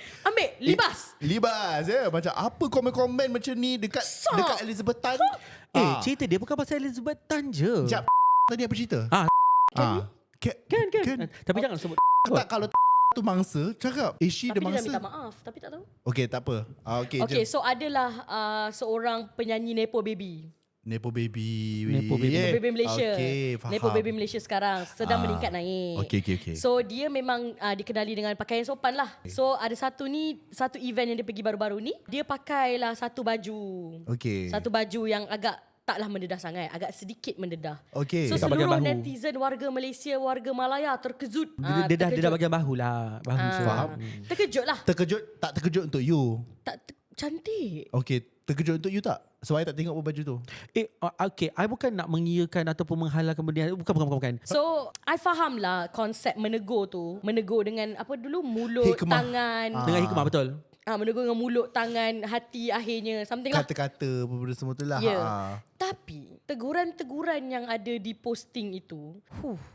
C: Libas ya. Macam apa komen-komen macam ni dekat Elizabeth Tan.
B: Cerita dia bukan pasal Elizabeth Tan je.
C: Sekejap. Tadi apa cerita?
B: Kan. Tapi jangan sebut
C: tak, kalau tu mangsa, cakap she
A: tapi
C: the mangsa.
A: dia dah minta maaf. Tapi tak tahu.
C: Okay, tak apa.
A: Okay, so adalah seorang penyanyi Nepo Baby.
C: Nepo Baby
A: Malaysia.
C: Okay, faham.
A: Nepo Baby Malaysia sekarang sedang meningkat naik.
C: Okay.
A: So dia memang dikenali dengan pakaian sopan lah. So ada satu event yang dia pergi baru-baru ni, dia pakailah satu baju.
C: Okay.
A: Satu baju yang agak taklah mendedah sangat, agak sedikit mendedah.
C: Okay.
A: So
B: Tak bagian
A: seluruh
B: bahu.
A: netizen, warga Malaysia, warga Malaya terkejut.
B: Dia dah bagian bahu lah.
C: Faham.
A: Terkejut lah.
C: Tak terkejut untuk you?
A: Cantik.
C: Okay, terkejut untuk you tak? Sebab I tak tengok baju tu.
B: Okay, I bukan nak mengiyakan ataupun menghalalkan benda. Bukan.
A: So, I faham lah konsep menegur tu. Menegur dengan apa dulu? Mulut,
C: Hikmah.
A: tangan.
B: Dengan hikmah, betul.
A: Menegur dengan mulut, tangan, hati akhirnya. Something lah.
C: Kata-kata apa benda semua tu lah.
A: Tapi teguran-teguran yang ada di posting itu,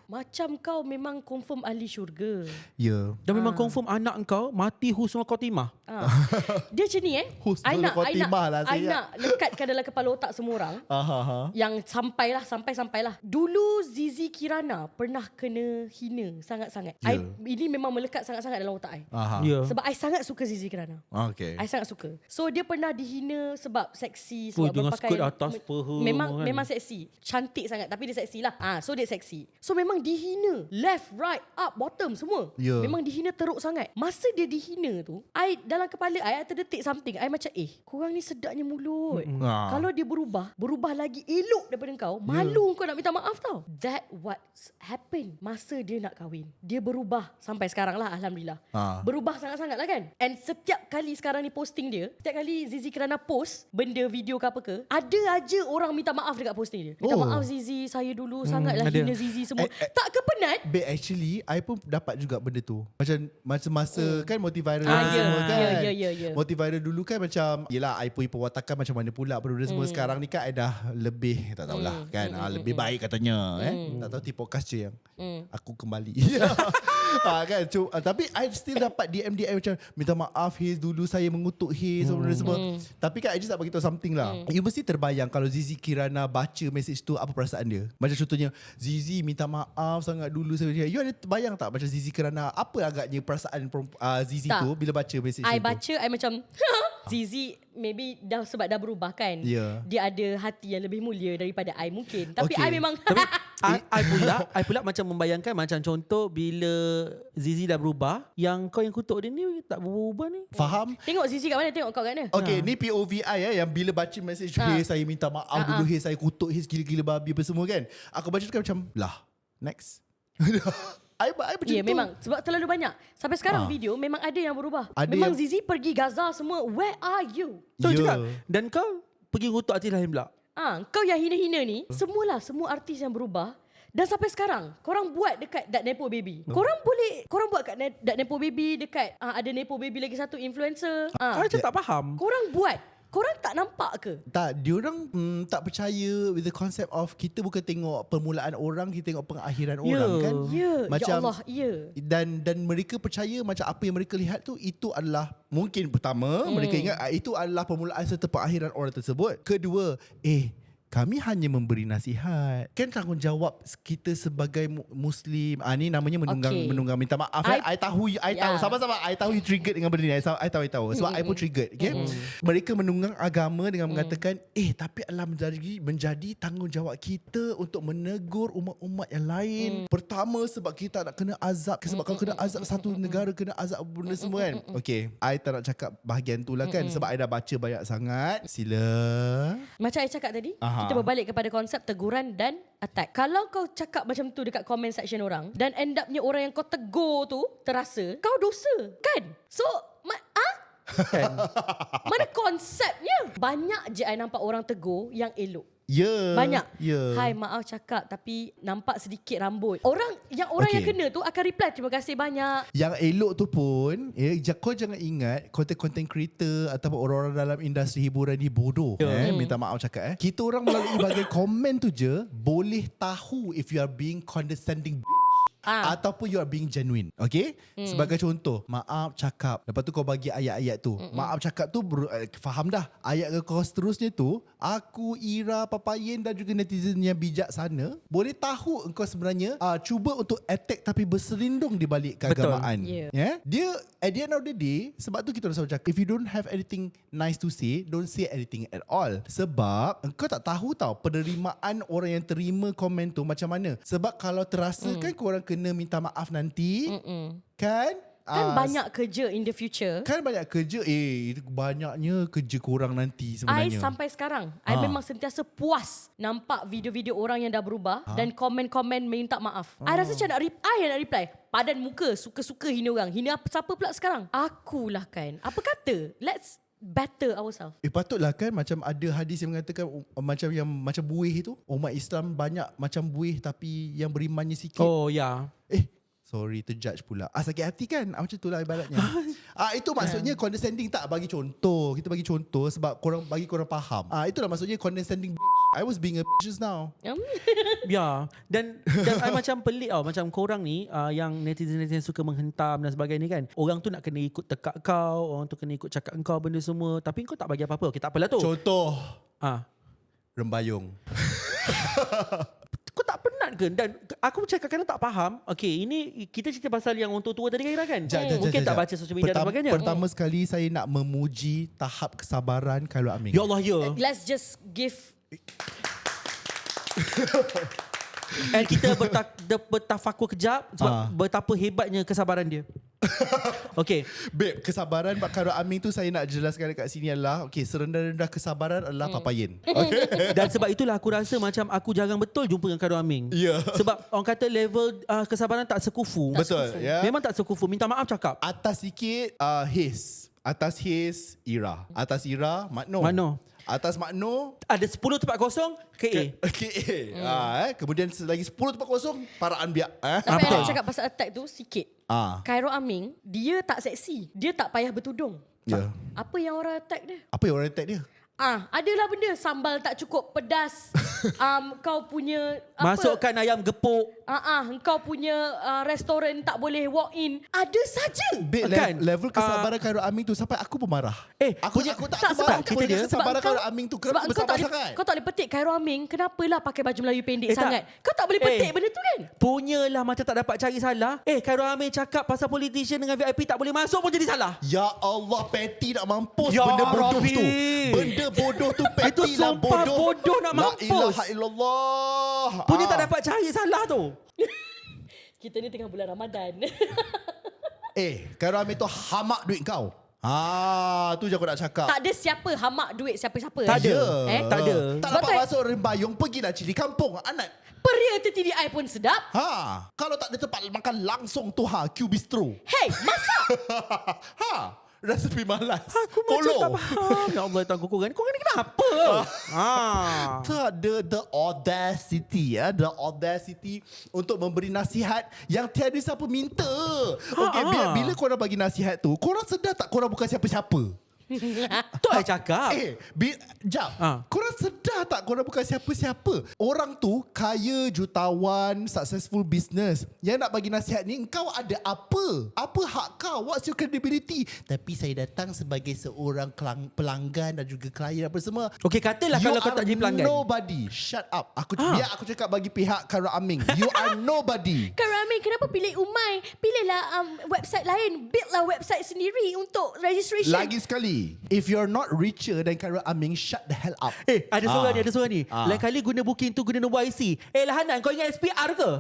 A: macam kau memang confirm ahli syurga.
C: Ya.
B: Dan memang confirm anak kau mati husnul khotimah.
A: Dia macam ni
C: Husnul khotimah lah
A: I
C: saya.
A: nak lekatkan dalam kepala otak semua orang. Yang sampailah. Dulu Zizi Kirana pernah kena hina sangat-sangat. Ini memang melekat sangat-sangat dalam otak I. Sebab I sangat suka Zizi Kirana.
C: Okay.
A: I sangat suka. So dia pernah dihina sebab seksi, sebab
B: dengan
A: berpakaian
B: skirt atas paha
A: memang seksi. Cantik sangat tapi dia seksi lah. So dia seksi. So memang dihina. Left, right, up, bottom semua. Memang dihina teruk sangat. Masa dia dihina tu, I dalam kepala I terdetik something. I macam korang ni sedapnya mulut. Kalau dia berubah lagi elok daripada kau, malu kau nak minta maaf tau. That what happened masa dia nak kahwin. Dia berubah sampai sekarang lah, alhamdulillah. Berubah sangat-sangat lah kan. And setiap kali sekarang ni posting dia, setiap kali Zizi Kirana post benda, video ke apa ke, ada aja orang minta maaf dekat posting dia. Minta maaf Zizi, saya dulu sangatlah hina Zizi semua. Tak ke penat?
C: But actually I pun dapat juga benda tu. Macam masa kan motiviral semua kan.
A: Ya.
C: Motiviral dulu kan macam yelah I punya perwatakan macam mana pula benda semua. Sekarang ni kan I dah lebih tak tahulah kan. Lebih baik katanya tak tahu di podcast je yang aku kembali. Kan tapi I still dapat DM macam minta maaf Hiz, dulu saya mengutuk Hiz semua. Tapi kan I just nak beritahu something lah. You mesti terbayang kalau Zizi Kirana baca message tu, apa perasaan dia. Macam contohnya Zizi minta maaf sangat dulu saya. You ada terbayang tak macam Zizi Kirana, apa agaknya perasaan Zizi
A: tak.
C: tu bila baca message tu?
A: I baca I macam Zizi maybe sebab dah berubah kan. Dia ada hati yang lebih mulia daripada I mungkin. Tapi I memang
B: I pula macam membayangkan macam contoh bila Zizi dah berubah, yang kau yang kutuk dia ni tak berubah ni.
C: Faham?
A: Tengok Zizi kat mana, tengok kau kat mana.
C: Okay, ni POVI yang bila baca message Hey saya minta maaf dulu, hey saya kutuk, hey gila-gila babi apa semua kan. Aku baca tu kan macam lah, next. I macam tu.
A: Memang sebab terlalu banyak. Sampai sekarang video memang ada yang berubah. Memang Zizi pergi Gaza semua. Where are you?
B: Betul juga. Dan kau pergi ngutuk artis lain pula.
A: Kau yang hina-hina ni, semua artis yang berubah. Dan sampai sekarang korang buat dekat Dat Nepo Baby. Korang buat kat Dat Nepo Baby dekat ada Nepo Baby lagi satu influencer.
B: Kau macam tak faham.
A: Korang buat. Korang tak nampak ke?
C: Tak, diorang tak percaya with the concept of kita bukan tengok permulaan orang, kita tengok pengakhiran orang kan.
A: Macam, ya Allah,
C: Dan mereka percaya macam apa yang mereka lihat tu, itu adalah mungkin pertama mereka ingat itu adalah permulaan serta pengakhiran orang tersebut. Kedua, kami hanya memberi nasihat. Kan tanggungjawab kita sebagai Muslim. Ni namanya menunggang minta maaf. I tahu sama-sama I tahu you triggered dengan benda ni. I tahu. Sebab I pun triggered. Okay? Mereka menunggang agama dengan mengatakan tapi adalah menjadi tanggungjawab kita untuk menegur umat-umat yang lain. Pertama sebab kita nak kena azab. Sebab kalau kena azab satu negara, kena azab benda semua kan. Okay, I tak nak cakap bahagian tu lah kan. Sebab I dah baca banyak sangat. Sila.
A: Macam I cakap tadi, kita berbalik kepada konsep teguran dan attack. Kalau kau cakap macam tu dekat comment section orang dan end upnya orang yang kau tegur tu terasa, kau dosa, kan? So, kan? Mana konsepnya? Banyak je I nampak orang tegur yang elok. Banyak. Hai, maaf cakap tapi nampak sedikit rambut. Orang yang kena tu akan reply terima kasih banyak.
C: Yang elok tu pun kau jangan ingat content creator ataupun orang-orang dalam industri hiburan ni bodoh. Minta maaf cakap kita orang melalui bahagian komen tu je boleh tahu if you are being condescending ataupun you are being genuine. Okay? Sebagai contoh, maaf cakap. Lepas tu kau bagi ayat-ayat tu. Maaf cakap tu faham dah. Ayat kau seterusnya tu, aku, Ira, Papayin dan juga netizen yang bijak sana boleh tahu engkau sebenarnya cuba untuk attack tapi berselindung di balik keagamaan. Dia at the end of the day, sebab tu kita selalu cakap, if you don't have anything nice to say, don't say anything at all. Sebab engkau tak tahu tau penerimaan orang yang terima komen tu macam mana. Sebab kalau terasa kan korang kena minta maaf nanti, kan?
A: Kan banyak kerja in the future.
C: Kan banyak kerja. Itu banyaknya kerja korang nanti sebenarnya.
A: I sampai sekarang I memang sentiasa puas nampak video-video orang yang dah berubah dan komen-komen minta maaf. I rasa macam nak reply. Padan muka, suka-suka hina orang. Hina siapa pula sekarang? Akulah kan. Apa kata? Let's better ourselves.
C: Patutlah kan, macam ada hadis yang mengatakan macam buih itu, umat Islam banyak macam buih tapi yang berimannya sikit.
B: Oh ya.
C: Sorry, terjudge pula. Sakit hati kan? Macam itulah ibaratnya. Itu maksudnya condescending tak bagi contoh. Kita bagi contoh sebab bagi korang faham. Itulah maksudnya condescending. I was being a just now.
B: Ya. Dan I macam pelik tau. Macam korang ni yang netizen-netizen suka menghentam dan sebagainya kan. Orang tu nak kena ikut tekak kau. Orang tu kena ikut cakap kau benda semua. Tapi kau tak bagi apa-apa. Okay, tak apalah tu.
C: Contoh. Rembayung.
B: Kau tak penat ke? Dan aku macam kadang-kadang tak faham. Okay, ini kita cerita pasal yang orang tua-tua tadi kan? Mungkin tak baca social media dan sebagainya.
C: Pertama sekali saya nak memuji tahap kesabaran Khairul Amin.
B: Ya Allah, ya.
A: Let's just give.
B: And kita bertafakur kejap sebab betapa hebatnya kesabaran dia. Okay,
C: babe, kesabaran Pak Khairul Amin tu saya nak jelaskan dekat sini adalah serendah-rendah kesabaran adalah Papayin.
B: Dan sebab itulah aku rasa macam aku jarang betul jumpa dengan Khairul Amin. Sebab orang kata level kesabaran tak sekufu.
C: Betul.
B: Memang tak sekufu. Minta maaf cakap.
C: Atas sikit atas his Ira. Atas Ira Makno. Atas Makno
B: ada 10 tempat kosong KA.
C: Kemudian lagi 10 tempat kosong Paraan Biak.
A: Tapi nak cakap pasal attack tu sikit. Khairul Amin, dia tak seksi. Dia tak payah bertudung. Apa yang orang attack dia?
C: Apa yang orang attack dia?
A: Adalah benda sambal tak cukup pedas. Kau punya
B: masukkan ayam gepuk.
A: Kau punya restoran tak boleh walk in. Ada saja.
C: Level kesabaran Khairul Amin tu sampai aku pun marah. Aku tak sebab kesabaran Khairul Amin tu kenapa besar sangat?
A: Kau tak boleh petik Khairul Amin. Kenapalah pakai baju Melayu pendek sangat? Kau tak boleh petik benda tu kan?
B: Punyalah macam tak dapat cari salah. Khairul Amin cakap pasal politician dengan VIP tak boleh masuk pun jadi salah.
C: Ya Allah, petty nak mampus benda bodoh tu. Benda bodoh tu petty lah bodoh.
B: Itu bodoh nak mampus.
C: La ilaha illallah.
B: Punya tak dapat cari salah tu.
A: Kita ni tengah bulan Ramadan.
C: Khairul Amin tu hamak duit kau. Tu je aku nak cakap.
A: Tak ada siapa hamak duit siapa-siapa.
B: Tak ada. Tak ada.
C: Tak dapat masuk Rembayung, pergilah Cili Kampung. Anak.
A: Peria TTDI pun sedap.
C: Kalau tak ada tempat makan langsung tu Q Bistro.
A: Hey, masak.
C: Resepi malas.
B: Aku macam tak faham. Ya Allah, tuan korang ni kenapa?
C: Tak, the audacity the audacity untuk memberi nasihat yang tiada siapa minta. Bila korang bagi nasihat tu, korang sedar tak korang bukan siapa-siapa?
B: Tu saya cakap.
C: Jap. Korang sedar tak korang bukan siapa-siapa? Orang tu kaya, jutawan, successful business. Yang nak bagi nasihat ni, engkau ada apa? Apa hak kau? What's your credibility? Tapi saya datang sebagai seorang pelanggan dan juga klien apa semua.
B: Okay, katalah kalau kau tak jadi pelanggan.
C: You are nobody. Shut up. Biar aku cakap bagi pihak Khairul Amin. You are nobody.
A: Khairul Amin, kenapa pilih Umay? Pilihlah website lain. Buildlah website sendiri untuk registration.
C: Lagi sekali, if you're not richer than Khairul Amin, shut the hell up.
B: Ada seorang ni. Lain kali guna booking tu guna nombor IC. Lah Hanan, kau ingat SPR ke?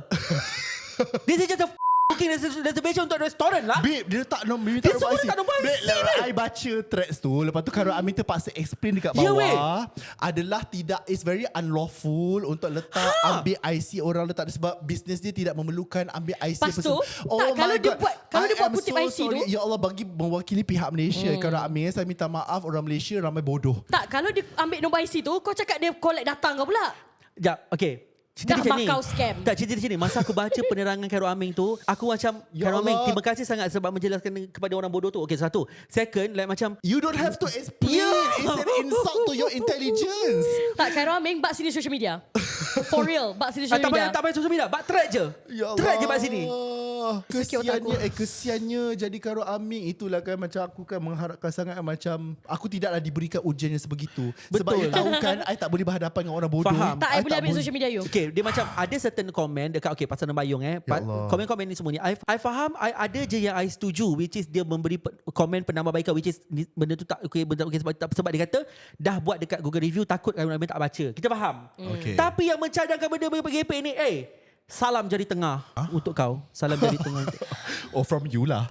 B: This is just a booking reservation untuk restoran lah.
C: Babe, dia letak nombor
B: Dia semua letak nombor IC, babe.
C: I baca threads tu. Lepas tu Khairul Amin terpaksa explain dekat
B: Ya,
C: bawah. Adalah tidak, it's very unlawful untuk letak ambil IC orang letak dia sebab bisnes dia tidak memerlukan ambil IC.
A: Lepas tu, kalau dia buat kutip IC tu.
C: Ya Allah, bagi mewakili pihak Malaysia. Khairul Amin, saya minta maaf, orang Malaysia ramai bodoh.
A: Tak, kalau dia ambil nombor IC tu, kau cakap dia collect data kau pula.
B: Sekejap, okay.
A: Dah Macau scam.
B: Tak, cerita di sini. Masa aku baca penerangan Khairul Amin tu, aku macam,
C: Ya
B: Khairul Amin,
C: Allah.
B: terima kasih sangat sebab menjelaskan kepada orang bodoh tu. Okay, satu. Second, like macam,
C: You don't have to explain. It's an insult to your intelligence.
A: Tak, Khairul Amin bak sini social media. For real, bak sini social media.
B: tak payah social media. Bak thread je.
C: Ya Allah.
B: Thread je bak sini.
C: Kesiannya jadi Khairul Amin. Itulah kan macam aku kan mengharapkan sangat macam aku tidaklah diberikan ujian yang sebegitu. Sebab
B: Betul.
C: you tahu kan I tak boleh berhadapan dengan orang bodoh.
B: Faham.
A: Tak, I boleh ambil social media you.
B: Okay, dia macam ada certain komen dekat pasal Nembayung
C: Ya Allah.
B: komen-komen ni semua ni I faham, ada je yang I setuju, which is dia memberi komen penambahbaikan, which is benda tu tak okay, sebab dia kata dah buat dekat Google review, takut Khairul Amin tak baca. Kita faham.
C: Okay.
B: Tapi yang mencadangkan benda bergepek ni, salam jari tengah untuk kau. Salam jari tengah.
C: Oh, from you lah.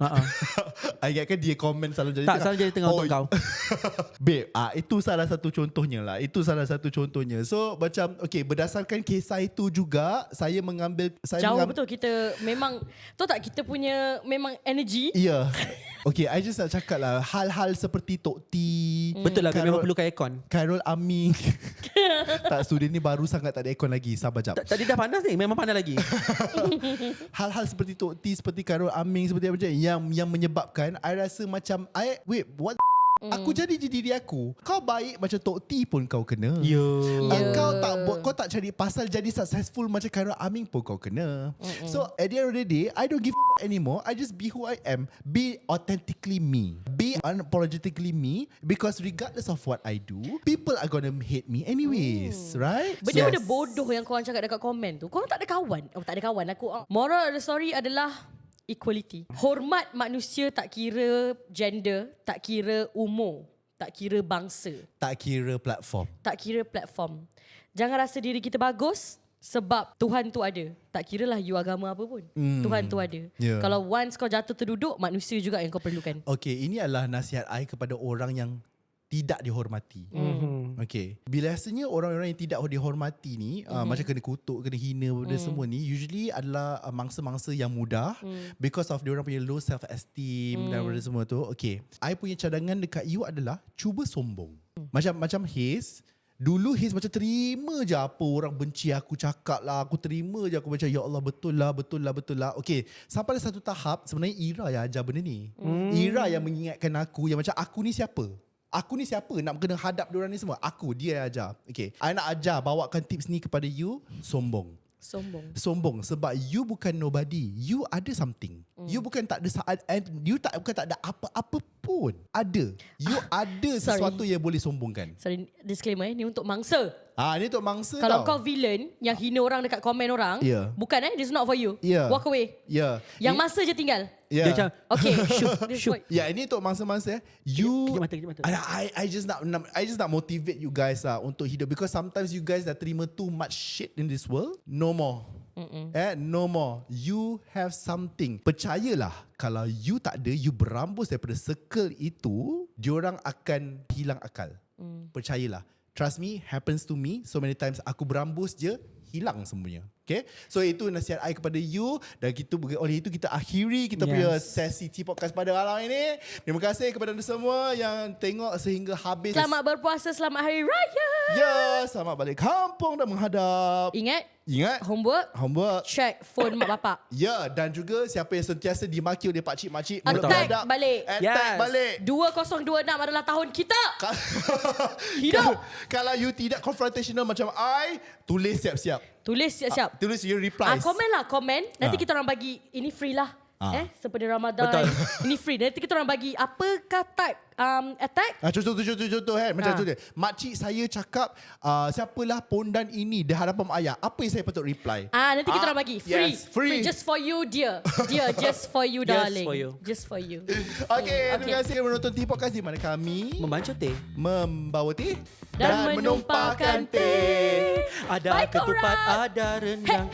C: I ingatkan dia komen salam jari
B: Tak, salam jari tengah untuk kau.
C: Babe, itu salah satu contohnya lah. Itu salah satu contohnya. So macam okay, berdasarkan kisah itu juga saya mengambil
A: Betul kita memang tahu tak kita punya memang energy.
C: Ya. Okay, I just nak cakap lah hal-hal seperti Tok T.
B: Betul lah, memang perlukan aircon.
C: Khairul Amin. Tak, studio ni baru sangat tak ada aircon lagi. Sabar jap.
B: Tadi dah panas ni, memang panas lagi.
C: Hal-hal seperti Tok T, seperti Khairul Amin, seperti apa yang menyebabkan I rasa macam what aku jadi diri aku. Kau baik macam Tok T pun kau kena. Kau tak cari pasal jadi successful macam Khairul Amin pun kau kena. So at the end of the day, I don't give anymore. I just be who I am. Be authentically me. Be unapologetically me, because regardless of what I do, people are gonna hate me anyways, right?
A: Benda-benda bodoh yang korang cakap dekat komen tu. Korang tak ada kawan. Tak ada kawan. Moral of the story adalah equality. Hormat manusia tak kira gender, tak kira umur, tak kira bangsa,
C: Tak kira platform.
A: tak kira platform. Jangan rasa diri kita bagus sebab Tuhan tu ada. Tak kiralah you agama apa pun. Tuhan tu ada.
C: Yeah.
A: Kalau once kau jatuh terduduk, manusia juga yang kau perlukan.
C: Okay, ini adalah nasihat I kepada orang yang tidak dihormati. Okay. Biasanya orang-orang yang tidak dihormati ni macam kena kutuk, kena hina benda semua ni usually adalah mangsa-mangsa yang mudah because of diorang punya low self-esteem dan benda semua tu. Okay. I punya cadangan dekat you adalah cuba sombong. Macam Haze. Dulu Haze macam terima je apa orang benci aku cakap lah. Aku terima je, aku macam ya Allah betul lah. Okay, sampai satu tahap sebenarnya Ira yang ajar benda ni. Ira yang mengingatkan aku yang macam aku ni siapa? Aku ni siapa nak kena hadap diorang ni semua? Aku, dia yang ajar. Okay, I nak ajar, bawakan tips ni kepada you. Sombong sebab you bukan nobody. You ada something. You bukan tak ada bukan tak ada apa-apa pun. Ada. You ada sesuatu yang boleh sombongkan.
A: Sorry, disclaimer ni untuk mangsa.
C: Ni untuk mangsa
A: Kalau
C: tau.
A: kau villain yang hina orang dekat komen orang, bukan this is not for you. Walk away. Yang mangsa je tinggal.
B: Dia macam,
A: Okay, shoot.
C: Ini untuk mangsa-mangsa. You
B: Kejap mata.
C: I just nak motivate you guys lah untuk hidup, because sometimes you guys dah terima too much shit in this world. No more. No more. You have something. Percayalah, kalau you tak ada, you berambus daripada circle itu, diorang akan hilang akal. Percayalah. Trust me, happens to me so many times. Aku berambus je, hilang semuanya. Okay, so itu nasihat I kepada you. Dan oleh itu kita akhiri kita punya sesi T-Podcast pada malam ini. Terima kasih kepada anda semua yang tengok sehingga habis.
A: Selamat berpuasa, selamat Hari Raya.
C: Selamat balik kampung dan menghadap.
A: Ingat
C: Homework.
A: check phone mak bapak.
C: Dan juga siapa yang sentiasa dimaki oleh pakcik-makcik,
A: Attack balik.
C: Attack balik.
A: 2026 adalah tahun kita. Hidup.
C: Kalau you tidak confrontational macam I, tulis siap-siap.
A: Tulis siap-siap.
C: Tulis your replies.
A: Komen. Nanti kita orang bagi, ini free lah. Seperti Ramadan.
B: Betul.
A: Ini free. Nanti kita orang bagi apakah type attack.
C: Contoh kan. Macam tu dia. Makcik saya cakap siapalah pondan ini di hadapan ayah. Apa yang saya patut reply?
A: Nanti kita orang bagi free.
C: Yes, free.
A: Just for you, dear. Just for you, darling.
B: for you.
A: Just for you.
C: Okay, terima kasih menonton T-Podcast di mana kami
B: Membancu teh.
C: membawa teh
A: Dan menumpahkan teh.
B: Ada
A: Bye,
B: ketupat,
A: korang.
B: ada rendang.